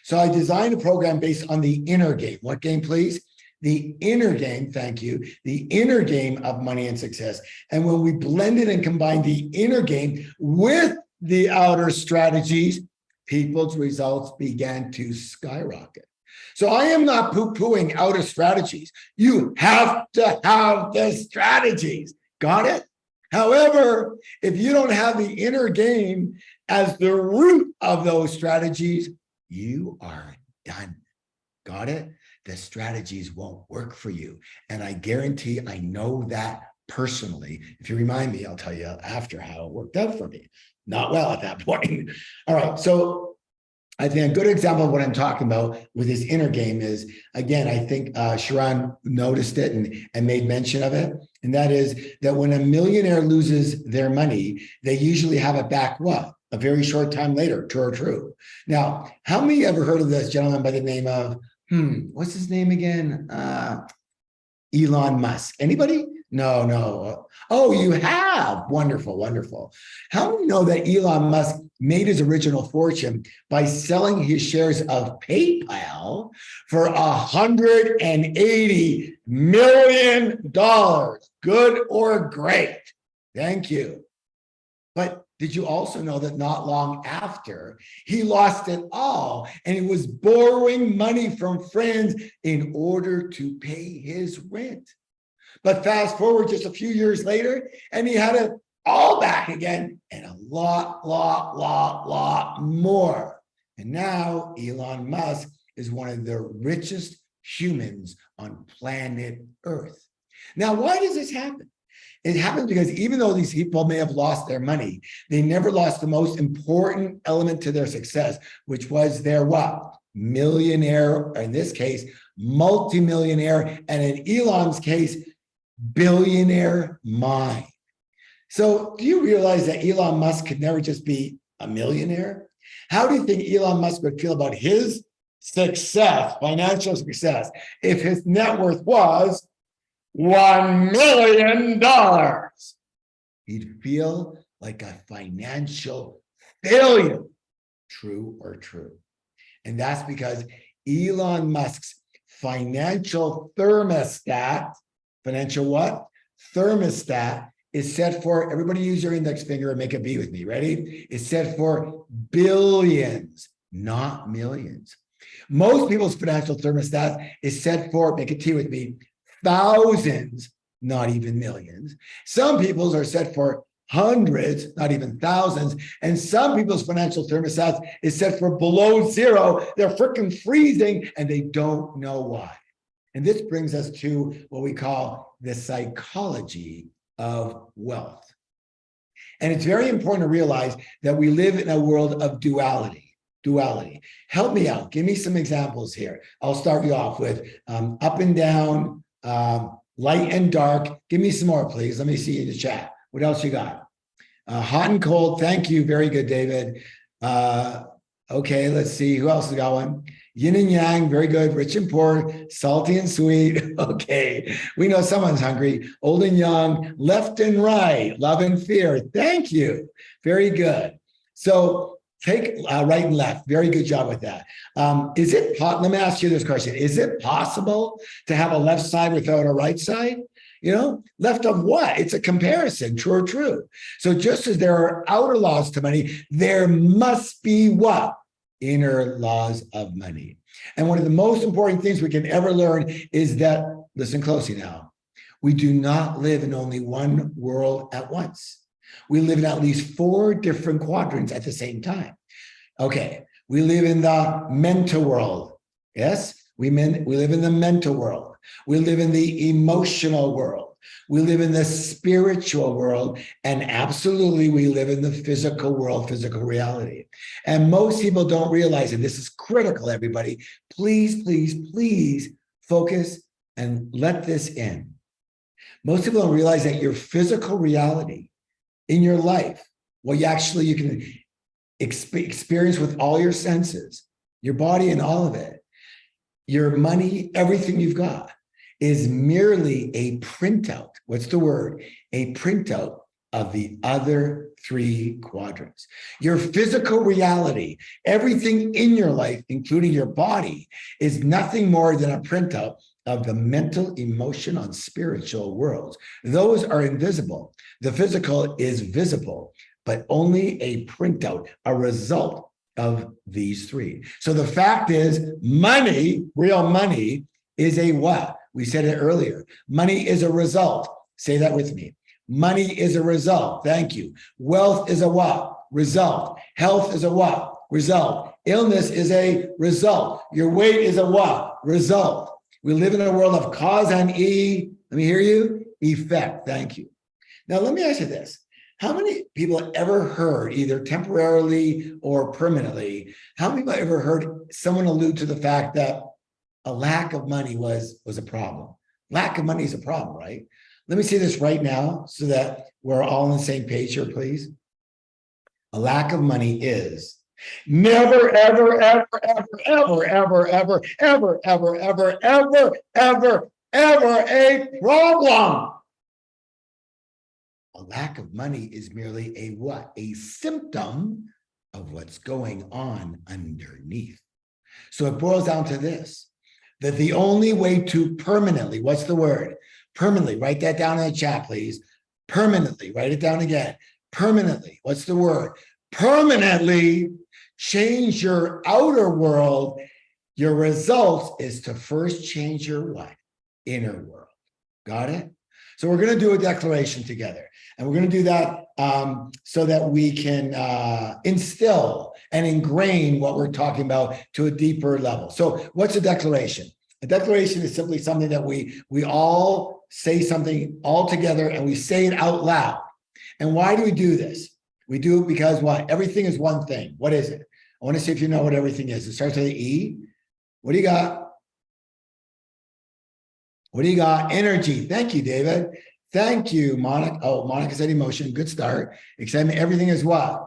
S2: So I designed a program based on the inner game. What game, please? The inner game, thank you, the inner game of money and success. And when we blended and combined the inner game with the outer strategies, people's results began to skyrocket. So I am not poo-pooing outer strategies. You have to have the strategies. Got it? However, if you don't have the inner game as the root of those strategies, you are done. Got it? The strategies won't work for you. And I guarantee I know that personally. If you remind me, I'll tell you after how it worked out for me. Not well at that point. All right. So I think a good example of what I'm talking about with this inner game is, again, I think Sharran noticed it and made mention of it. And that is that when a millionaire loses their money, they usually have it back what? A very short time later. True or true? Now, how many ever heard of this gentleman by the name of, what's his name again? Elon Musk. Anybody? No. Oh, you have. Wonderful, wonderful. How many know that Elon Musk made his original fortune by selling his shares of PayPal for $180 million? Good or great? Thank you. But did you also know that not long after, he lost it all and he was borrowing money from friends in order to pay his rent? But fast forward just a few years later, and he had it all back again and a lot more. And now Elon Musk is one of the richest humans on planet Earth. Now, why does this happen? It happens because even though these people may have lost their money, they never lost the most important element to their success, which was their what? Millionaire, or in this case, multi-millionaire, and in Elon's case, billionaire mind. So do you realize that Elon Musk could never just be a millionaire? How do you think Elon Musk would feel about his success, financial success, if his net worth was $1 million? He'd feel like a financial failure. True or true? And that's because Elon Musk's financial thermostat, financial what? Thermostat is set for, everybody use your index finger and make a V with me. Ready? It's set for billions, not millions. Most people's financial thermostat is set for, make a T with me, thousands, not even millions. Some people's are set for hundreds, not even thousands. And some people's financial thermostats is set for below zero. They're freaking freezing and they don't know why. And this brings us to what we call the psychology of wealth. And it's very important to realize that we live in a world of duality. Help me out. Give me some examples here. I'll start you off with up and down, light and dark. Give me some more, please. Let me see in the chat. What else you got? Hot and cold. Thank you. Very good, David. Okay, let's see. Who else has got one? Yin and yang. Very good. Rich and poor. Salty and sweet. Okay. We know someone's hungry. Old and young. Left and right. Love and fear. Thank you. Very good. So take right and left. Very good job with that. Let me ask you this question. Is it possible to have a left side without a right side? Left of what? It's a comparison, true or true. So just as there are outer laws to money, there must be what? Inner laws of money. And one of the most important things we can ever learn is that, listen closely now, we do not live in only one world at once. We live in at least 4 different quadrants at the same time. Okay, we live in the mental world. Yes, we live in the mental world. We live in the emotional world. We live in the spiritual world. And absolutely, we live in the physical world, physical reality. And most people don't realize, and this is critical, everybody, please, please, please focus and let this in. Most people don't realize that your physical reality in your life, what you can experience with all your senses, your body and all of it, your money, everything you've got is merely a printout. What's the word? A printout of the other 3 quadrants. Your physical reality, everything in your life, including your body, is nothing more than a printout of the mental, emotional, and spiritual worlds. Those are invisible. The physical is visible, but only a printout, a result of these 3. So the fact is, money, real money, is a what? We said it earlier. Money is a result. Say that with me. Money is a result. Thank you. Wealth is a what? Result. Health is a what? Result. Illness is a result. Your weight is a what? Result. We live in a world of cause and let me hear you, effect. Thank you. Now, let me ask you this. How many people have ever heard, either temporarily or permanently, how many people ever heard someone allude to the fact that a lack of money was a problem? Lack of money is a problem, right? Let me say this right now so that we're all on the same page here, please. A lack of money is never, ever, ever, ever, ever, ever, ever, ever, ever, ever, ever, ever, ever a problem. A lack of money is merely a what? A symptom of what's going on underneath. So it boils down to this, that the only way to permanently, what's the word? Permanently, write that down in the chat, please. Permanently, write it down again. Permanently, what's the word? Permanently change your outer world. Your results is to first change your what? Inner world. Got it? So we're going to do a declaration together. And we're going to do that so that we can instill and ingrain what we're talking about to a deeper level. So what's a declaration? A declaration is simply something that we all say something all together and we say it out loud. And why do we do this? We do it because what? Everything is one thing. What is it? I want to see if you know what everything is. It starts with an E. What do you got? What do you got? Energy. Thank you, David. Thank you, Monica. Oh, Monica said emotion. Good start. Excitement. Everything is what?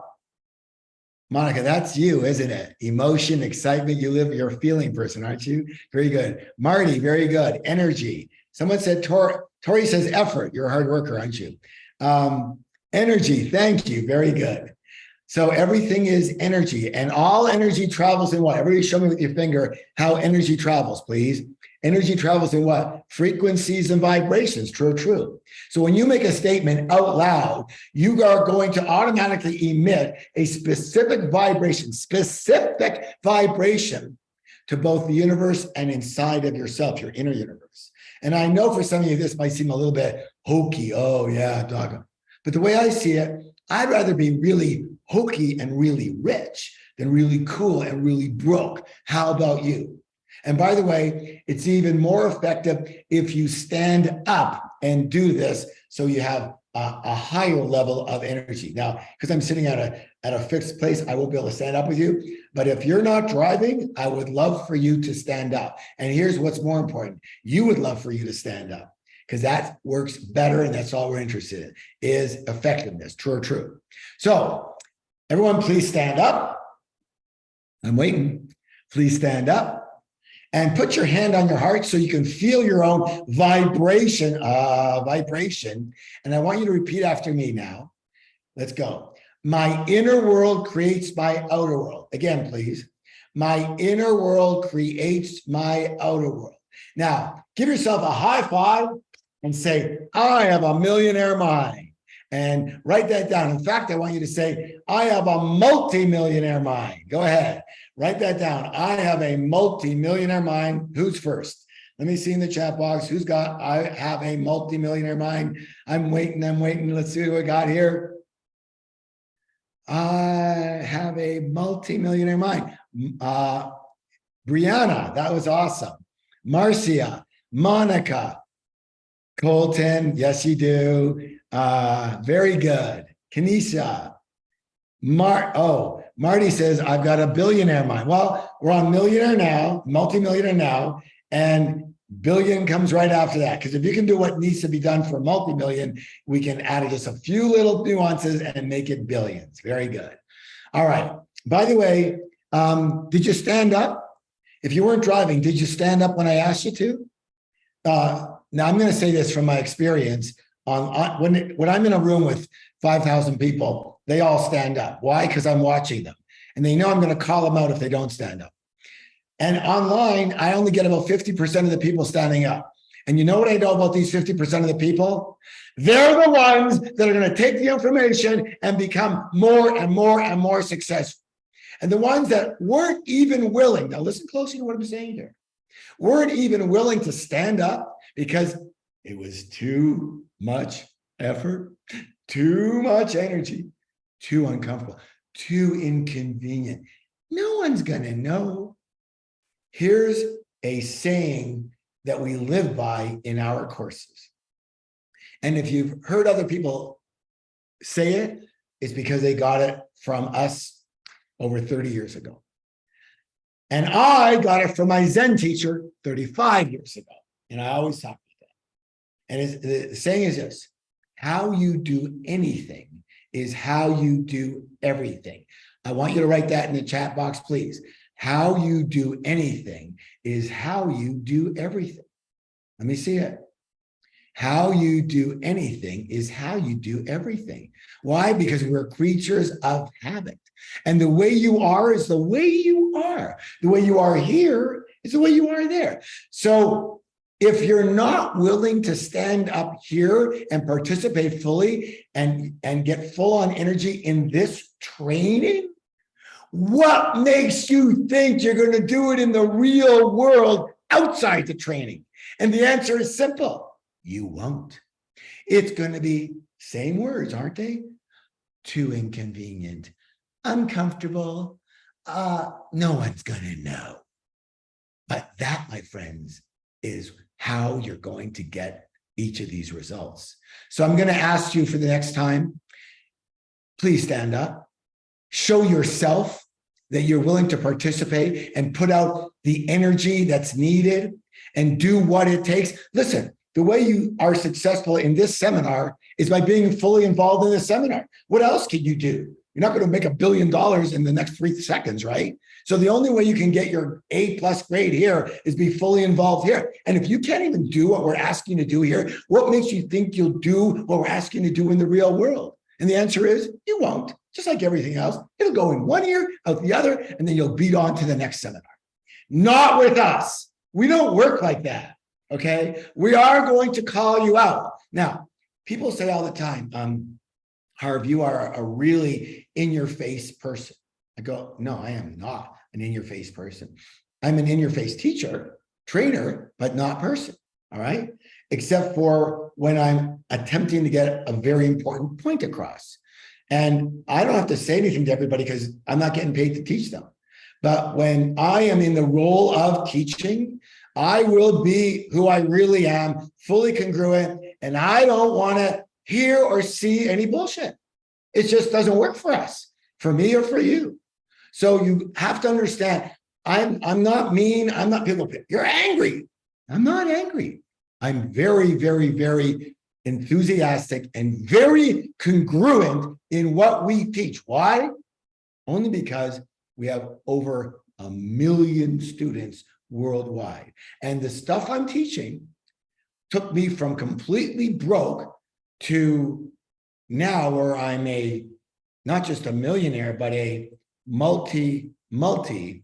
S2: Monica, that's you, isn't it? Emotion, excitement. You're a feeling person, aren't you? Very good. Marty, very good. Energy. Someone said, Tori says effort. You're a hard worker, aren't you? Energy. Thank you. Very good. So everything is energy, and all energy travels in what? Everybody show me with your finger how energy travels, please. Energy travels in what? Frequencies and vibrations. True, true. So when you make a statement out loud, you are going to automatically emit a specific vibration to both the universe and inside of yourself, your inner universe. And I know for some of you, this might seem a little bit hokey. Oh yeah, dog. But the way I see it, I'd rather be really hokey and really rich than really cool and really broke. How about you? And by the way, it's even more effective if you stand up and do this, so you have a higher level of energy. Now, because I'm sitting at a fixed place, I won't be able to stand up with you. But if you're not driving, I would love for you to stand up. And here's what's more important. You would love for you to stand up, because that works better, and that's all we're interested in, is effectiveness. True or true? So everyone, please stand up. I'm waiting. Please stand up. And put your hand on your heart so you can feel your own vibration. And I want you to repeat after me now. Let's go. My inner world creates my outer world. Again, please. My inner world creates my outer world. Now, give yourself a high five and say, I have a millionaire mind. And write that down. In fact, I want you to say, I have a multi-millionaire mind. Go ahead. Write that down. I have a multi-millionaire mind. Who's first? Let me see in the chat box. Who's got, I have a multi-millionaire mind. I'm waiting. Let's see what we got here. I have a multi-millionaire mind. Brianna, that was awesome. Marcia, Monica, Colton, yes, you do. Very good. Kanisha, Marty says, I've got a billionaire mind. Well, we're on millionaire now, multi-millionaire now, and billion comes right after that. Because if you can do what needs to be done for multi-million, we can add just a few little nuances and make it billions. Very good. All right. By the way, did you stand up? If you weren't driving, did you stand up when I asked you to? Now, I'm going to say this from my experience. When I'm in a room with 5,000 people, they all stand up. Why? Because I'm watching them. And they know I'm going to call them out if they don't stand up. And online, I only get about 50% of the people standing up. And you know what I know about these 50% of the people? They're the ones that are going to take the information and become more and more and more successful. And the ones that weren't even willing, now listen closely to what I'm saying here, weren't even willing to stand up because it was too much effort, too much energy, too uncomfortable, too inconvenient. No one's going to know. Here's a saying that we live by in our courses. And if you've heard other people say it, it's because they got it from us over 30 years ago. And I got it from my Zen teacher 35 years ago. And I always talk about that. And the saying is this: how you do anything is how you do everything. I want you to write that in the chat box, please. How you do anything is how you do everything. Let me see it. How you do anything is how you do everything. Why? Because we're creatures of habit. And the way you are is the way you are. The way you are here is the way you are there. So if you're not willing to stand up here and participate fully and get full on energy in this training, what makes you think you're going to do it in the real world outside the training? And the answer is simple. You won't. It's going to be same words, aren't they? Too inconvenient, uncomfortable. No one's going to know. But that, my friends, is how you're going to get each of these results. So I'm going to ask you for the next time, please stand up. Show yourself that you're willing to participate and put out the energy that's needed and do what it takes. Listen, the way you are successful in this seminar is by being fully involved in the seminar. What else can you do? You're not going to make $1 billion in the next 3 seconds, right? So the only way you can get your A+ grade here is be fully involved here. And if you can't even do what we're asking you to do here, what makes you think you'll do what we're asking you to do in the real world? And the answer is you won't. Just like everything else, it'll go in one ear, out the other, and then you'll beat on to the next seminar. Not with us. We don't work like that, okay? We are going to call you out. Now, people say all the time, Harv, you are a really in-your-face person. I go, no, I am not an in-your-face person. I'm an in-your-face teacher, trainer, but not person, all right? Except for when I'm attempting to get a very important point across. And I don't have to say anything to everybody because I'm not getting paid to teach them. But when I am in the role of teaching, I will be who I really am, fully congruent, and I don't want to hear or see any bullshit. It just doesn't work for us, for me or for you. So you have to understand, I'm not mean. I'm not people. You're angry. I'm not angry. I'm very, very, very enthusiastic and very congruent in what we teach. Why? Only because we have over 1 million students worldwide. And the stuff I'm teaching took me from completely broke to now where I'm not just a millionaire, but a multi-millionaire.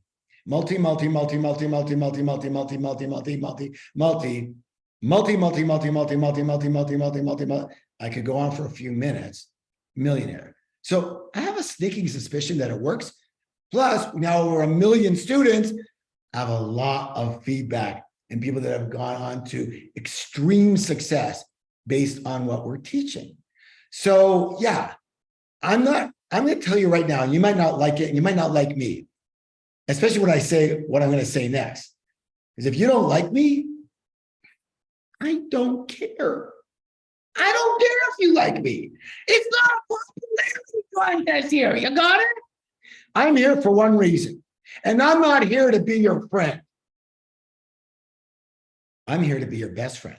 S2: I could go on for a few minutes, millionaire. So I have a sneaking suspicion that it works. Plus, now over 1 million students, I have a lot of feedback and people that have gone on to extreme success based on what we're teaching. So yeah, I'm going to tell you right now, and you might not like it, and you might not like me, especially when I say what I'm going to say next. Because if you don't like me, I don't care. I don't care if you like me. It's not a popularity contest here. You got it? I'm here for one reason. And I'm not here to be your friend. I'm here to be your best friend.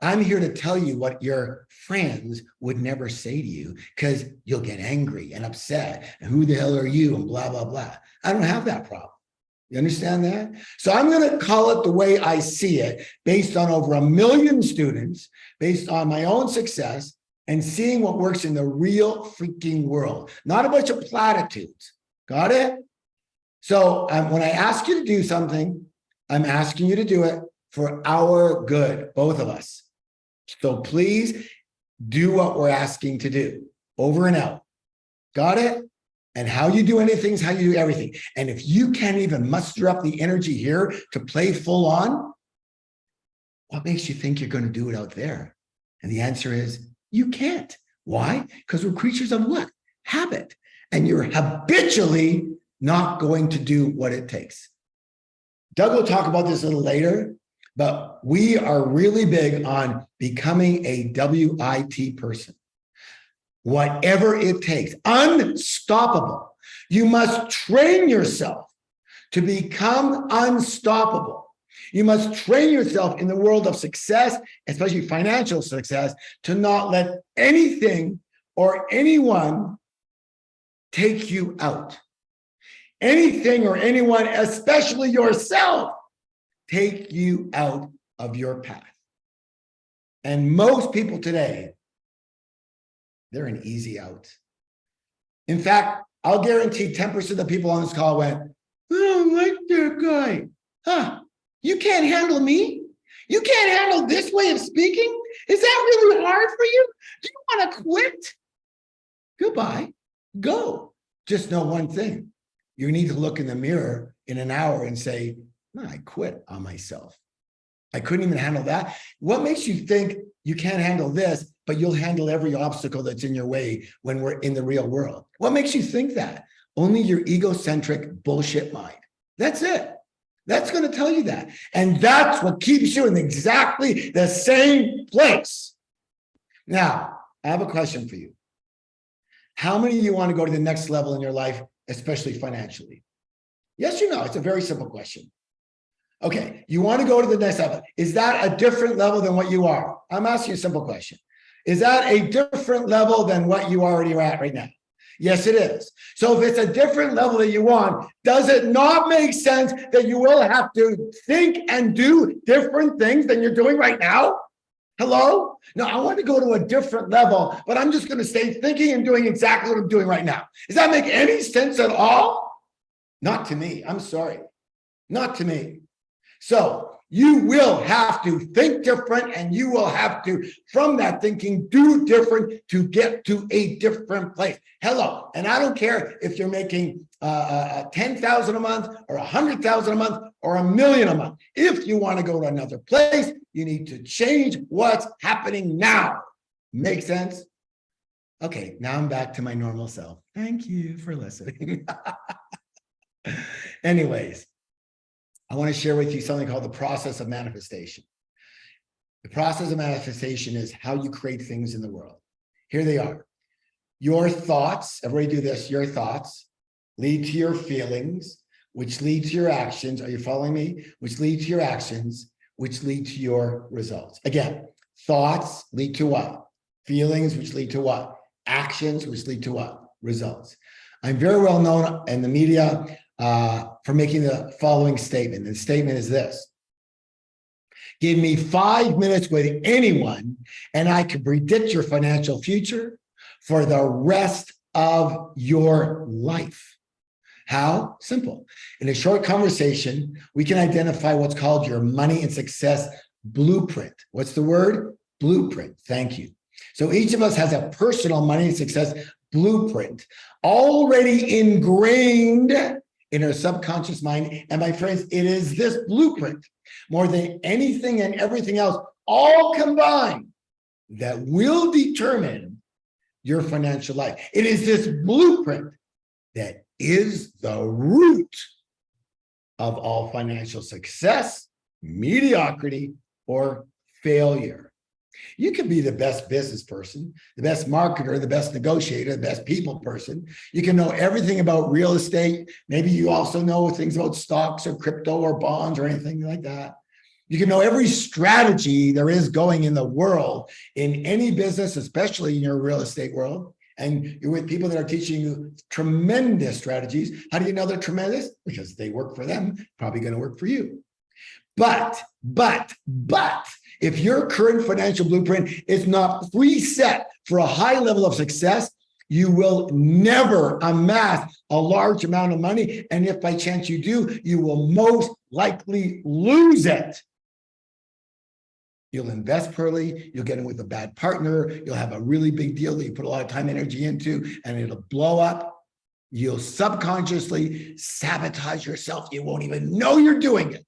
S2: I'm here to tell you what your friends would never say to you because you'll get angry and upset. And who the hell are you? And blah, blah, blah. I don't have that problem. You understand that? So I'm going to call it the way I see it based on over 1 million students, based on my own success and seeing what works in the real freaking world, not a bunch of platitudes. Got it? So when I ask you to do something, I'm asking you to do it for our good, both of us. So please do what we're asking to do, over and out. Got it? And how you do anything is how you do everything. And if you can't even muster up the energy here to play full on, what makes you think you're going to do it out there? And the answer is you can't. Why? Because we're creatures of what? Habit. And you're habitually not going to do what it takes. Doug will talk about this a little later, but we are really big on becoming a WIT person. Whatever it takes, unstoppable. You must train yourself to become unstoppable. You must train yourself in the world of success, especially financial success, to not let anything or anyone take you out. Anything or anyone, especially yourself, take you out of your path. And most people today, they're an easy out. In fact, I'll guarantee 10% of the people on this call went, I don't like that guy. Huh? You can't handle me? You can't handle this way of speaking? Is that really hard for you? Do you want to quit? Goodbye. Go. Just know one thing. You need to look in the mirror in an hour and say, no, I quit on myself. I couldn't even handle that. What makes you think you can't handle this, but you'll handle every obstacle that's in your way when we're in the real world? What makes you think that? Only your egocentric bullshit mind. That's it. That's going to tell you that. And that's what keeps you in exactly the same place. Now, I have a question for you. How many of you want to go to the next level in your life, especially financially? Yes or no? It's a very simple question. Okay, you want to go to the next level. Is that a different level than what you are? I'm asking you a simple question. Is that a different level than what you already are at right now? Yes, it is. So if it's a different level that you want, does it not make sense that you will have to think and do different things than you're doing right now? Hello? No, I want to go to a different level, but I'm just going to stay thinking and doing exactly what I'm doing right now. Does that make any sense at all? Not to me. I'm sorry. Not to me. So you will have to think different, and you will have to, from that thinking, do different to get to a different place. Hello. And I don't care if you're making 10,000 a month or 100,000 a month or 1 million a month. If you want to go to another place, you need to change what's happening now. Make sense? Okay, now I'm back to my normal self. Thank you for listening. Anyways, I want to share with you something called the process of manifestation. The process of manifestation is how you create things in the world. Here they are. Your thoughts, everybody do this, your thoughts lead to your feelings, which lead to your actions. Are you following me? Which lead to your actions, which lead to your results. Again, thoughts lead to what? Feelings, which lead to what? Actions, which lead to what? Results. I'm very well known in the media for making the following statement. The statement is this: give me 5 minutes with anyone and I can predict your financial future for the rest of your life. How? Simple. In a short conversation, we can identify what's called your money and success blueprint. What's the word? Blueprint. Thank you. So each of us has a personal money and success blueprint already ingrained in our subconscious mind. And my friends, it is this blueprint, more than anything and everything else, all combined, that will determine your financial life. It is this blueprint that is the root of all financial success, mediocrity, or failure. You can be the best business person, the best marketer, the best negotiator, the best people person. You can know everything about real estate. Maybe you also know things about stocks or crypto or bonds or anything like that. You can know every strategy there is going in the world, in any business, especially in your real estate world. And you're with people that are teaching you tremendous strategies. How do you know they're tremendous? Because they work for them, probably going to work for you. But, if your current financial blueprint is not preset for a high level of success, you will never amass a large amount of money. And if by chance you do, you will most likely lose it. You'll invest poorly, you'll get in with a bad partner, you'll have a really big deal that you put a lot of time and energy into, and it'll blow up. You'll subconsciously sabotage yourself. You won't even know you're doing it,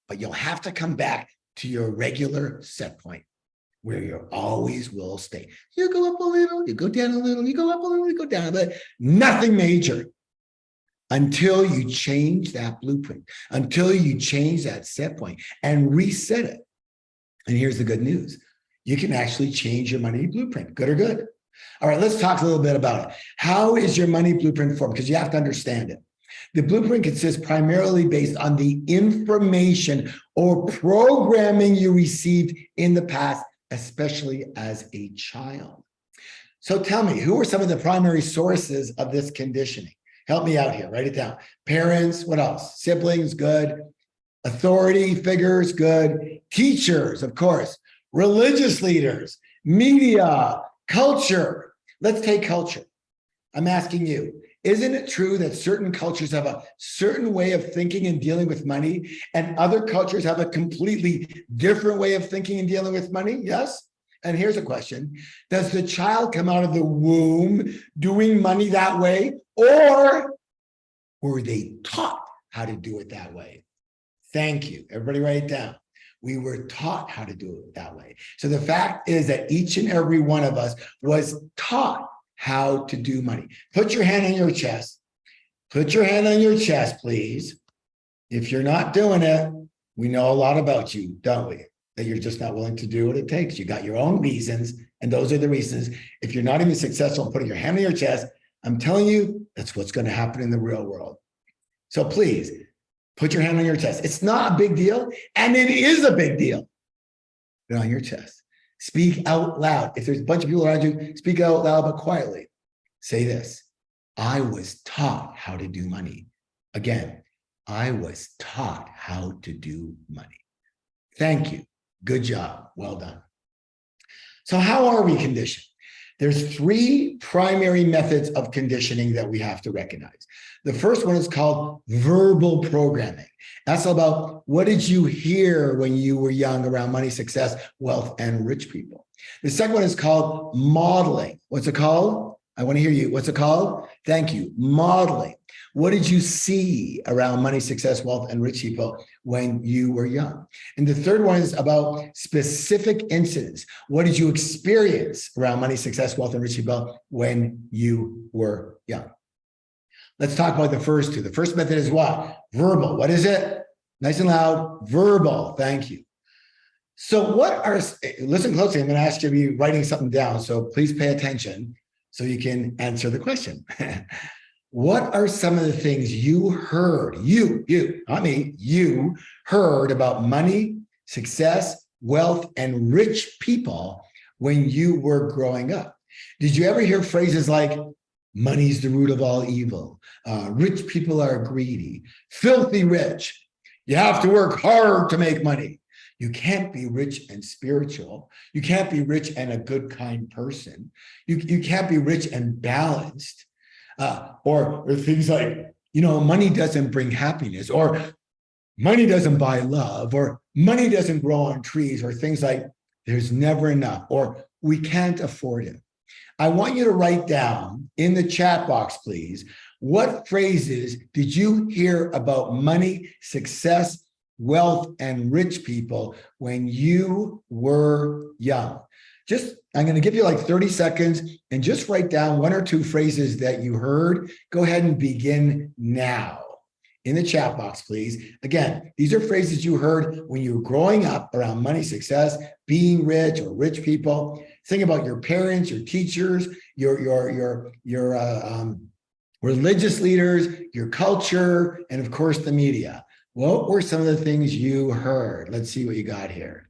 S2: but you'll have to come back to your regular set point where you always will stay. You go up a little, you go down a little, you go up a little, you go down a bit, nothing major until you change that blueprint, until you change that set point and reset it. And here's the good news. You can actually change your money blueprint, good or good. All right, let's talk a little bit about it. How is your money blueprint formed? Because you have to understand it. The blueprint consists primarily based on the information or programming you received in the past, especially as a child. So tell me, who are some of the primary sources of this conditioning? Help me out here, write it down. Parents, what else? Siblings, good. Authority figures, good. Teachers, of course. Religious leaders, media, culture. Let's take culture. I'm asking you, isn't it true that certain cultures have a certain way of thinking and dealing with money, and other cultures have a completely different way of thinking and dealing with money? Yes? And here's a question. Does the child come out of the womb doing money that way, or were they taught how to do it that way? Thank you. Everybody write it down. We were taught how to do it that way. So the fact is that each and every one of us was taught how to do money. Put your hand on your chest. Put your hand on your chest, please. If you're not doing it, we know a lot about you, don't we? That you're just not willing to do what it takes. You got your own reasons, and those are the reasons. If you're not even successful in putting your hand on your chest, I'm telling you, that's what's going to happen in the real world. So please, put your hand on your chest. It's not a big deal, and it is a big deal. Put it on your chest. Speak out loud. If there's a bunch of people around you, speak out loud, but quietly. Say this: I was taught how to do money. Again, I was taught how to do money. Thank you. Good job. Well done. So how are we conditioned? There's 3 primary methods of conditioning that we have to recognize. The first one is called verbal programming. That's about what did you hear when you were young around money, success, wealth, and rich people. The second one is called modeling. What's it called? I want to hear you. What's it called? Thank you. Modeling. What did you see around money, success, wealth, and rich people when you were young? And the third one is about specific incidents. What did you experience around money, success, wealth, and rich people when you were young? Let's talk about the first two. The first method is what? Verbal. What is it? Nice and loud. Verbal. Thank you. So listen closely. I'm going to ask you to be writing something down. So please pay attention so you can answer the question. What are some of the things you heard, not me, you heard about money, success, wealth, and rich people when you were growing up? Did you ever hear phrases like, money's the root of all evil, rich people are greedy, filthy rich, you have to work hard to make money, you can't be rich and spiritual, you can't be rich and a good, kind person, you can't be rich and balanced, or things like, money doesn't bring happiness, or money doesn't buy love, or money doesn't grow on trees, or things like there's never enough, or we can't afford it. I want you to write down in the chat box, please, what phrases did you hear about money, success, wealth, and rich people when you were young? I'm going to give you like 30 seconds and just write down one or two phrases that you heard. Go ahead and begin now. In the chat box, please. Again, these are phrases you heard when you were growing up around money, success, being rich or rich people. Think about your parents, your teachers, your religious leaders, your culture, and of course, the media. What were some of the things you heard? Let's see what you got here.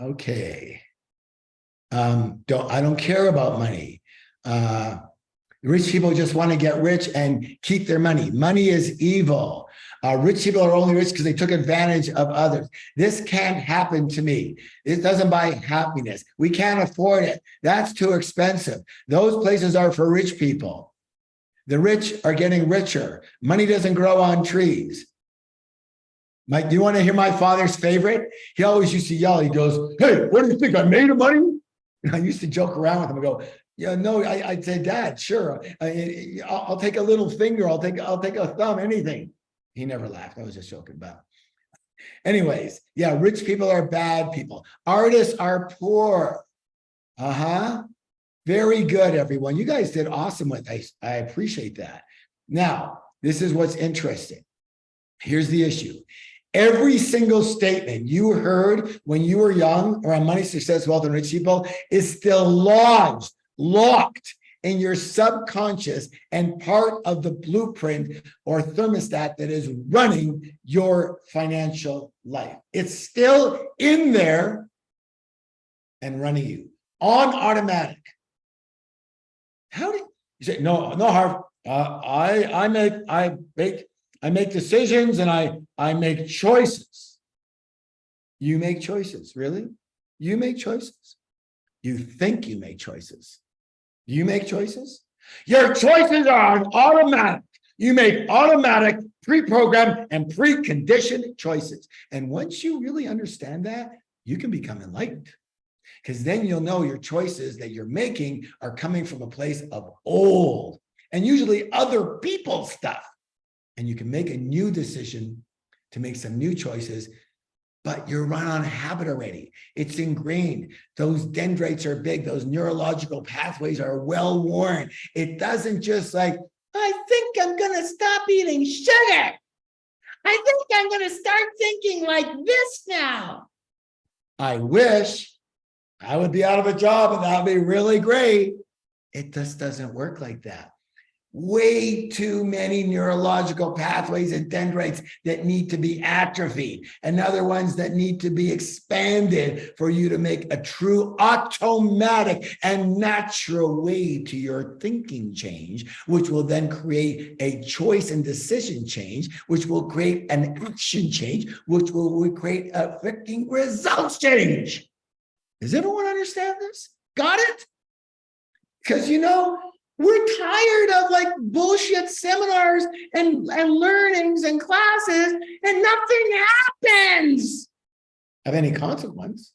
S2: Okay. I don't care about money. Rich people just want to get rich and keep their money. Money is evil. Rich people are only rich because they took advantage of others. This can't happen to me. It doesn't buy happiness. We can't afford it. That's too expensive. Those places are for rich people. The rich are getting richer. Money doesn't grow on trees. Mike, do you want to hear my father's favorite? He always used to yell. He goes, "Hey, what do you think? I made of money?" And I used to joke around with him and go, "Yeah, no." I'd say, "Dad, sure. I'll take a little finger. I'll take a thumb, anything." He never laughed. I was just joking about. Anyways, yeah, rich people are bad people. Artists are poor. Very good, everyone. You guys did awesome with it. I appreciate that. Now, this is what's interesting. Here's the issue. Every single statement you heard when you were young around money, success, wealth, and rich people is still locked in your subconscious and part of the blueprint or thermostat that is running your financial life. It's still in there and running you on automatic. How do you say, no, Harv, I make decisions and I make choices. You make choices, really? You make choices. You think you make choices. You make choices? Your choices are on automatic. You make automatic, pre-programmed, and preconditioned choices. And once you really understand that, you can become enlightened. Because then you'll know your choices that you're making are coming from a place of old and usually other people's stuff. And you can make a new decision to make some new choices, but you're run on habit already. It's ingrained. Those dendrites are big. Those neurological pathways are well worn. It doesn't just like, I think I'm going to stop eating sugar. I think I'm going to start thinking like this now. I wish I would be out of a job and that would be really great. It just doesn't work like that. Way too many neurological pathways and dendrites that need to be atrophied and other ones that need to be expanded for you to make a true automatic and natural way to your thinking change, which will then create a choice and decision change, which will create an action change, which will create a freaking results change. Does everyone understand this? Got it? Because, we're tired of like bullshit seminars and learnings and classes and nothing happens of any consequence.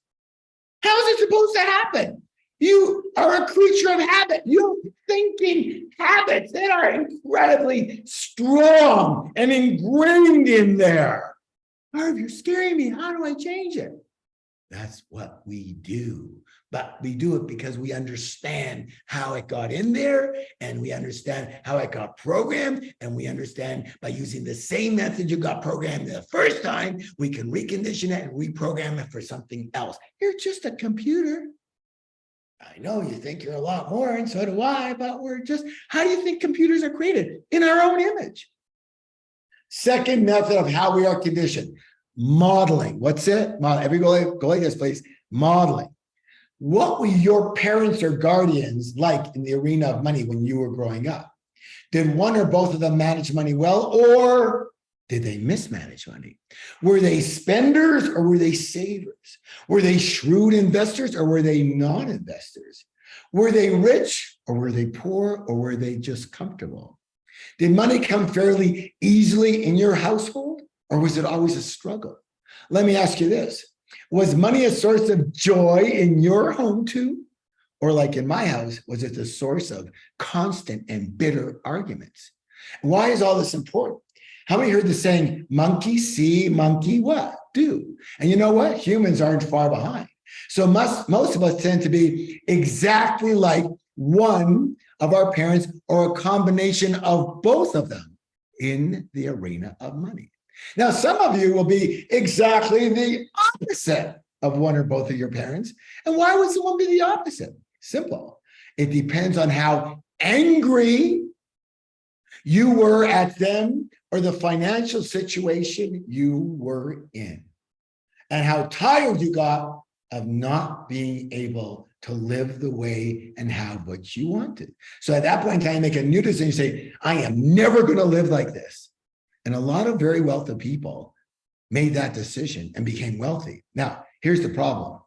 S2: How is it supposed to happen? You are a creature of habit. You're thinking habits that are incredibly strong and ingrained in there. Harv, you're scaring me. How do I change it? That's what we do but we do it because we understand how it got in there, and we understand how it got programmed, and we understand by using the same method you got programmed the first time, we can recondition it and reprogram it for something else. You're just a computer. I know you think you're a lot more, and so do I, but how do you think computers are created? In our own image. Second method of how we are conditioned, modeling. What's it? Everybody go like this, please. Modeling. What were your parents or guardians like in the arena of money when you were growing up? Did one or both of them manage money well, or did they mismanage money? Were they spenders or were they savers? Were they shrewd investors or were they non-investors? Were they rich or were they poor or were they just comfortable? Did money come fairly easily in your household or was it always a struggle? Let me ask you this. Was money a source of joy in your home too? Or like in my house, was it the source of constant and bitter arguments? Why is all this important? How many heard the saying, monkey see, monkey what? Do. And you know what? Humans aren't far behind. So most of us tend to be exactly like one of our parents or a combination of both of them in the arena of money. Now, some of you will be exactly the opposite of one or both of your parents. And why would someone be the opposite? Simple. It depends on how angry you were at them or the financial situation you were in, and how tired you got of not being able to live the way and have what you wanted. So at that point in time, you make a new decision, you say, I am never going to live like this. And a lot of very wealthy people made that decision and became wealthy. Now, here's the problem.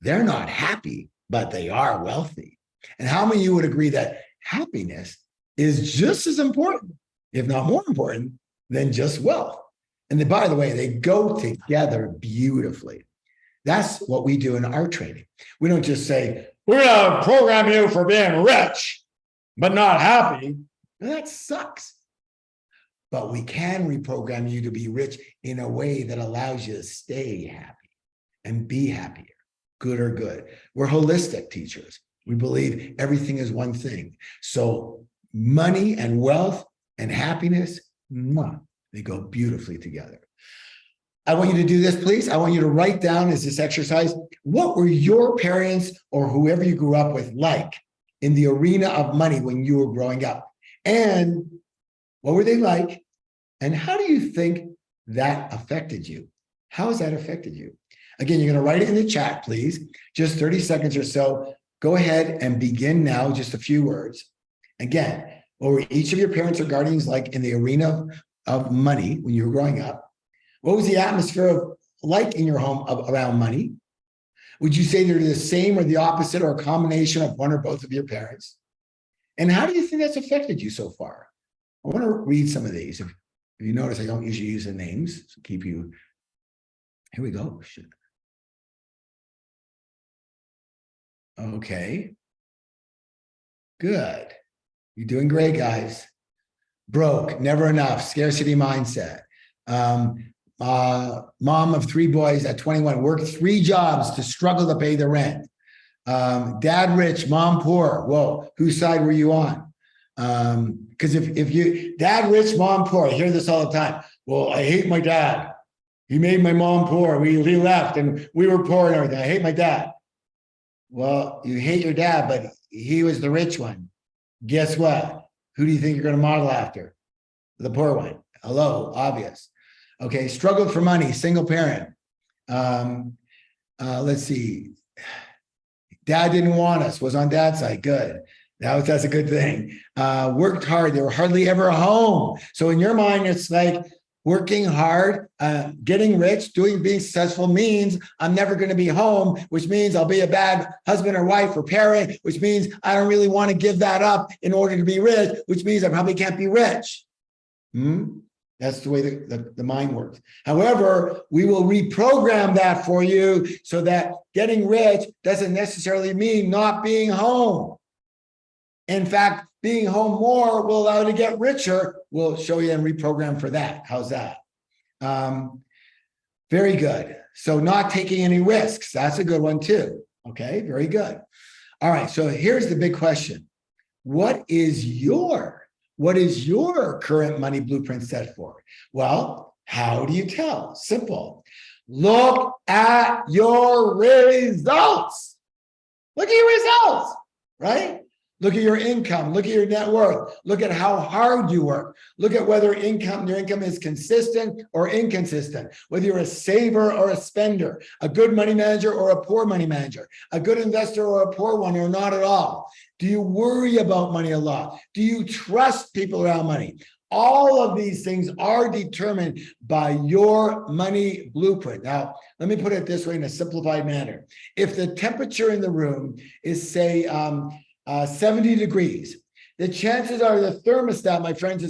S2: They're not happy, but they are wealthy. And how many of you would agree that happiness is just as important, if not more important, than just wealth? And then, by the way, they go together beautifully. That's what we do in our training. We don't just say, we're going to program you for being rich, but not happy. Well, that sucks. But we can reprogram you to be rich in a way that allows you to stay happy and be happier, good or good. We're holistic teachers. We believe everything is one thing. So money and wealth and happiness, they go beautifully together. I want you to do this, please. I want you to write down as this exercise, what were your parents or whoever you grew up with like in the arena of money when you were growing up? And what were they like? And how do you think that affected you? How has that affected you? Again, you're going to write it in the chat, please. Just 30 seconds or so. Go ahead and begin now, just a few words. Again, what were each of your parents or guardians like in the arena of money when you were growing up? What was the atmosphere like in your home around money? Would you say they're the same or the opposite or a combination of one or both of your parents? And how do you think that's affected you so far? I want to read some of these. If you notice, I don't usually use the names, so keep you. Here we go. Shit. Okay. Good. You're doing great, guys. Broke, never enough, scarcity mindset. Mom of 3 boys at 21, worked 3 jobs to struggle to pay the rent. Dad rich, mom poor. Whoa, whose side were you on? Because if you, dad rich, mom poor, I hear this all the time. Well, I hate my dad. He made my mom poor. He left and we were poor and everything. I hate my dad. Well, you hate your dad, but he was the rich one. Guess what? Who do you think you're going to model after? The poor one. Hello, obvious. Okay, struggled for money, single parent. Let's see. Dad didn't want us, was on dad's side. Good. That's a good thing. Worked hard. They were hardly ever home. So in your mind, it's like working hard, getting rich, being successful means I'm never going to be home, which means I'll be a bad husband or wife or parent, which means I don't really want to give that up in order to be rich, which means I probably can't be rich. That's the way the mind works. However, we will reprogram that for you so that getting rich doesn't necessarily mean not being home. In fact, being home more will allow you to get richer. We'll show you and reprogram for that. How's that? Very good. So not taking any risks. That's a good one too. Okay, very good. All right, so here's the big question. What is your current money blueprint set for? Well, how do you tell? Simple. Look at your results. Look at your results, right? Look at your income. Look at your net worth. Look at how hard you work. Look at whether your income is consistent or inconsistent, whether you're a saver or a spender, a good money manager or a poor money manager, a good investor or a poor one, or not at all. Do you worry about money a lot? Do you trust people around money? All of these things are determined by your money blueprint. Now, let me put it this way in a simplified manner. If the temperature in the room is, say, 70 degrees, the chances are the thermostat, my friends,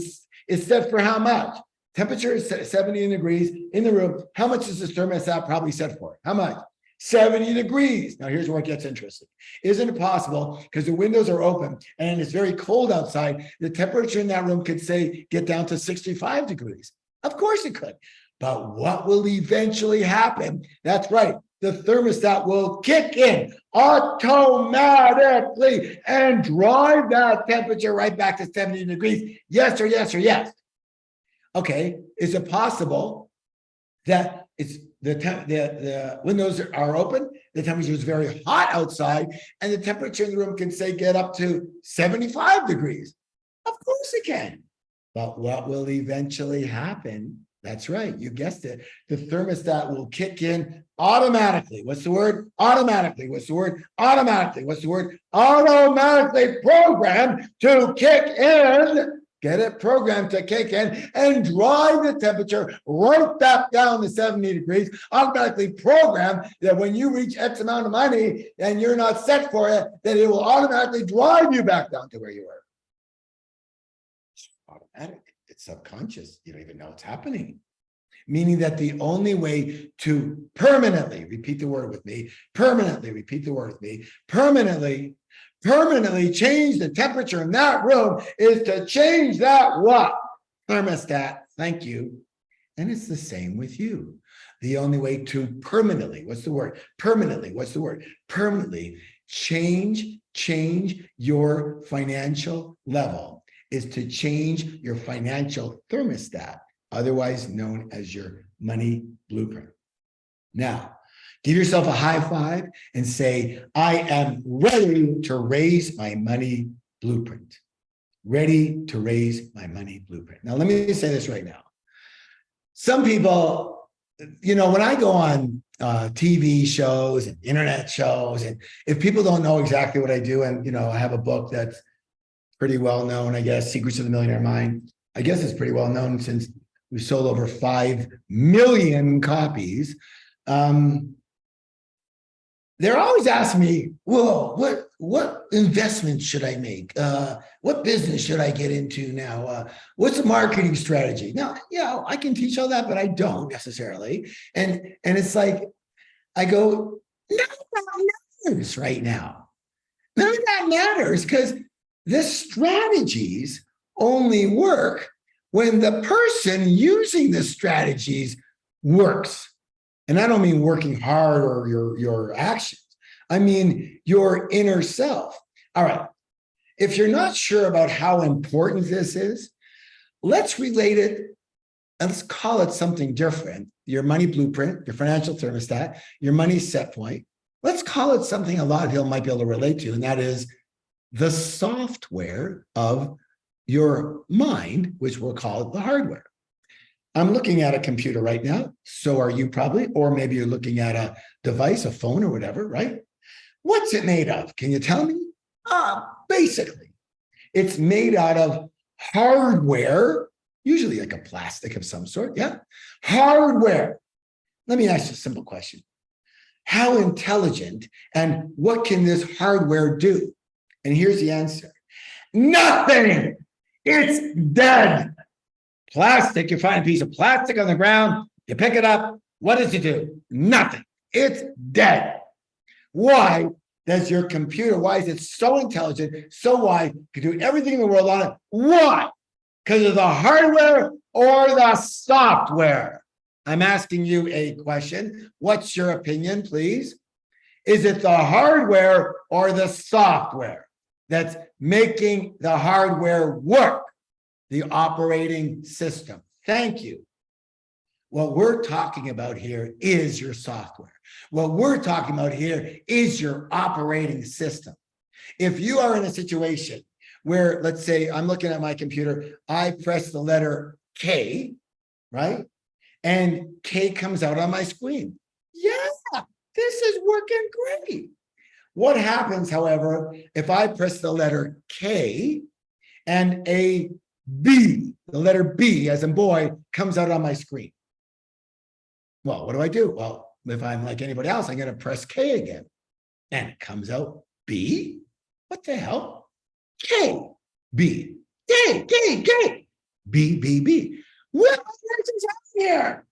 S2: is set for how much? Temperature is 70 degrees in the room. How much is the thermostat probably set for? How much? 70 degrees. Now, here's where it gets interesting. Isn't it possible, because the windows are open and it's very cold outside, the temperature in that room could, say, get down to 65 degrees? Of course it could. But what will eventually happen? That's right. The thermostat will kick in automatically and drive that temperature right back to 70 degrees. Yes or yes or yes. Okay, is it possible that it's the windows are open, the temperature is very hot outside, and the temperature in the room can, say, get up to 75 degrees? Of course it can. But what will eventually happen? That's right, you guessed it. The thermostat will kick in automatically. What's the word? Automatically. What's the word? Automatically. What's the word? Automatically programmed to kick in. Get it? Programmed to kick in and drive the temperature right back down to 70 degrees. Automatically programmed that when you reach X amount of money and you're not set for it, that it will automatically drive you back down to where you were. It's automatic. It's subconscious. You don't even know what's happening. Meaning that the only way to permanently, repeat the word with me, permanently, repeat the word with me, permanently change the temperature in that room is to change that what? Thermostat. Thank you. And it's the same with you. The only way to permanently, what's the word? Permanently, what's the word? Permanently change your financial level is to change your financial thermostat, otherwise known as your money blueprint. Now, give yourself a high five and say, I am ready to raise my money blueprint. Ready to raise my money blueprint. Now, let me say this right now. Some people, when I go on TV shows and internet shows, and if people don't know exactly what I do, and, I have a book that's pretty well known, I guess, Secrets of the Millionaire Mind. I guess it's pretty well known since we sold over 5 million copies. They're always asking me, well, what investments should I make? What business should I get into now? What's the marketing strategy? Now, I can teach all that, but I don't necessarily. And it's like, I go, none of that matters right now. None of that matters, because the strategies only work when the person using the strategies works. And I don't mean working hard or your actions. I mean your inner self. All right. If you're not sure about how important this is, let's relate it and let's call it something different. Your money blueprint, your financial thermostat, your money set point. Let's call it something a lot of people might be able to relate to, and that is the software of your mind, which we'll call the hardware. I'm looking at a computer right now. So are you probably, or maybe you're looking at a device, a phone or whatever, right? What's it made of? Can you tell me? Basically, it's made out of hardware, usually like a plastic of some sort. Yeah. Hardware. Let me ask you a simple question. How intelligent and what can this hardware do? And here's the answer. Nothing. It's dead. Plastic, you find a piece of plastic on the ground, you pick it up. What does it do? Nothing. It's dead. Why does your computer, why is it so intelligent, so wise, can do everything in the world on it? Why? Because of the hardware or the software? I'm asking you a question. What's your opinion, please? Is it the hardware or the software that's making the hardware work? The operating system. Thank you. What we're talking about here is your software. What we're talking about here is your operating system. If you are in a situation where, let's say, I'm looking at my computer, I press the letter K, right? And K comes out on my screen. Yeah, this is working great. What happens, however, if I press the letter K and a B, the letter B as in boy, comes out on my screen? Well, what do I do? Well, if I'm like anybody else, I'm going to press K again. And it comes out B. What the hell? K, B, K, K, K, B, B, B. What is happening here?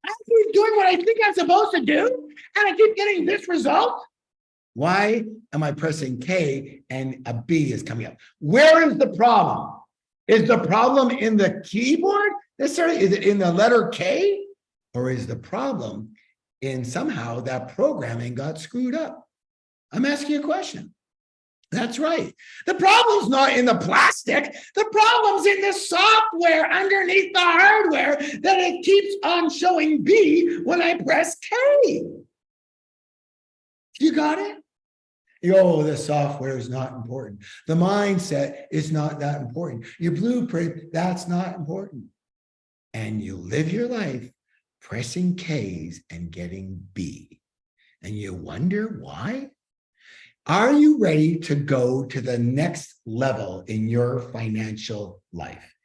S2: I keep doing what I think I'm supposed to do, and I keep getting this result. Why am I pressing K and a B is coming up? Where is the problem? Is the problem in the keyboard? Necessarily, is it in the letter K? Or is the problem in somehow that programming got screwed up? I'm asking you a question. That's right. The problem's not in the plastic. The problem's in the software underneath the hardware that it keeps on showing B when I press K. You got it? Oh, the software is not important. The mindset is not that important. Your blueprint, that's not important. And you live your life pressing K's and getting B. And you wonder why? Are you ready to go to the next level in your financial life?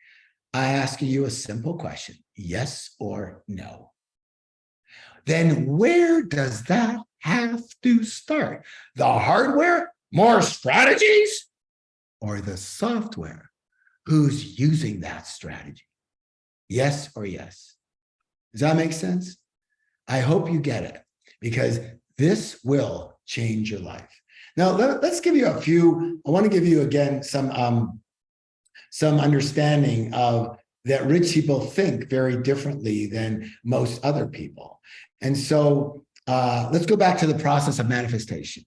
S2: I ask you a simple question, yes or no. Then where does that have to start? The hardware, more strategies, or the software? Who's using that strategy? Yes or yes? Does that make sense? I hope you get it, because this will change your life. Now, let's give you a few. I want to give you again some understanding of that rich people think very differently than most other people. And so let's go back to the process of manifestation.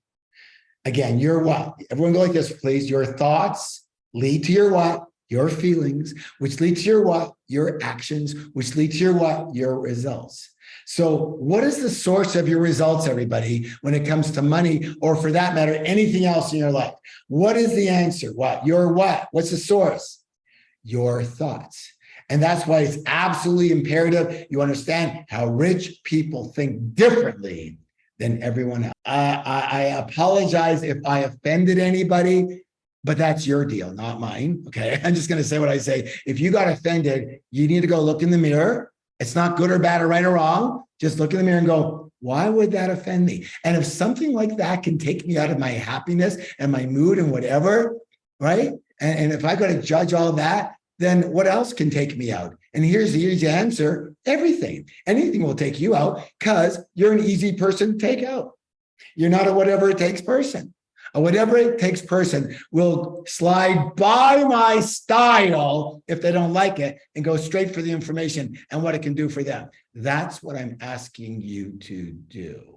S2: Again, your what? Everyone go like this, please. Your thoughts lead to your what? Your feelings, which lead to your what? Your actions, which lead to your what? Your results. So what is the source of your results, everybody, when it comes to money, or for that matter, anything else in your life? What is the answer? What? Your what? What's the source? Your thoughts. And that's why it's absolutely imperative you understand how rich people think differently than everyone else. I apologize if I offended anybody, but that's your deal, not mine. Okay. I'm just going to say what I say. If you got offended, you need to go look in the mirror. It's not good or bad or right or wrong. Just look in the mirror and go, why would that offend me? And if something like that can take me out of my happiness and my mood and whatever, right? And if I got to judge all that, then what else can take me out? And here's the easy answer: everything. Anything will take you out because you're an easy person to take out. You're not a whatever it takes person. A whatever it takes person will slide by my style if they don't like it and go straight for the information and what it can do for them. That's what I'm asking you to do.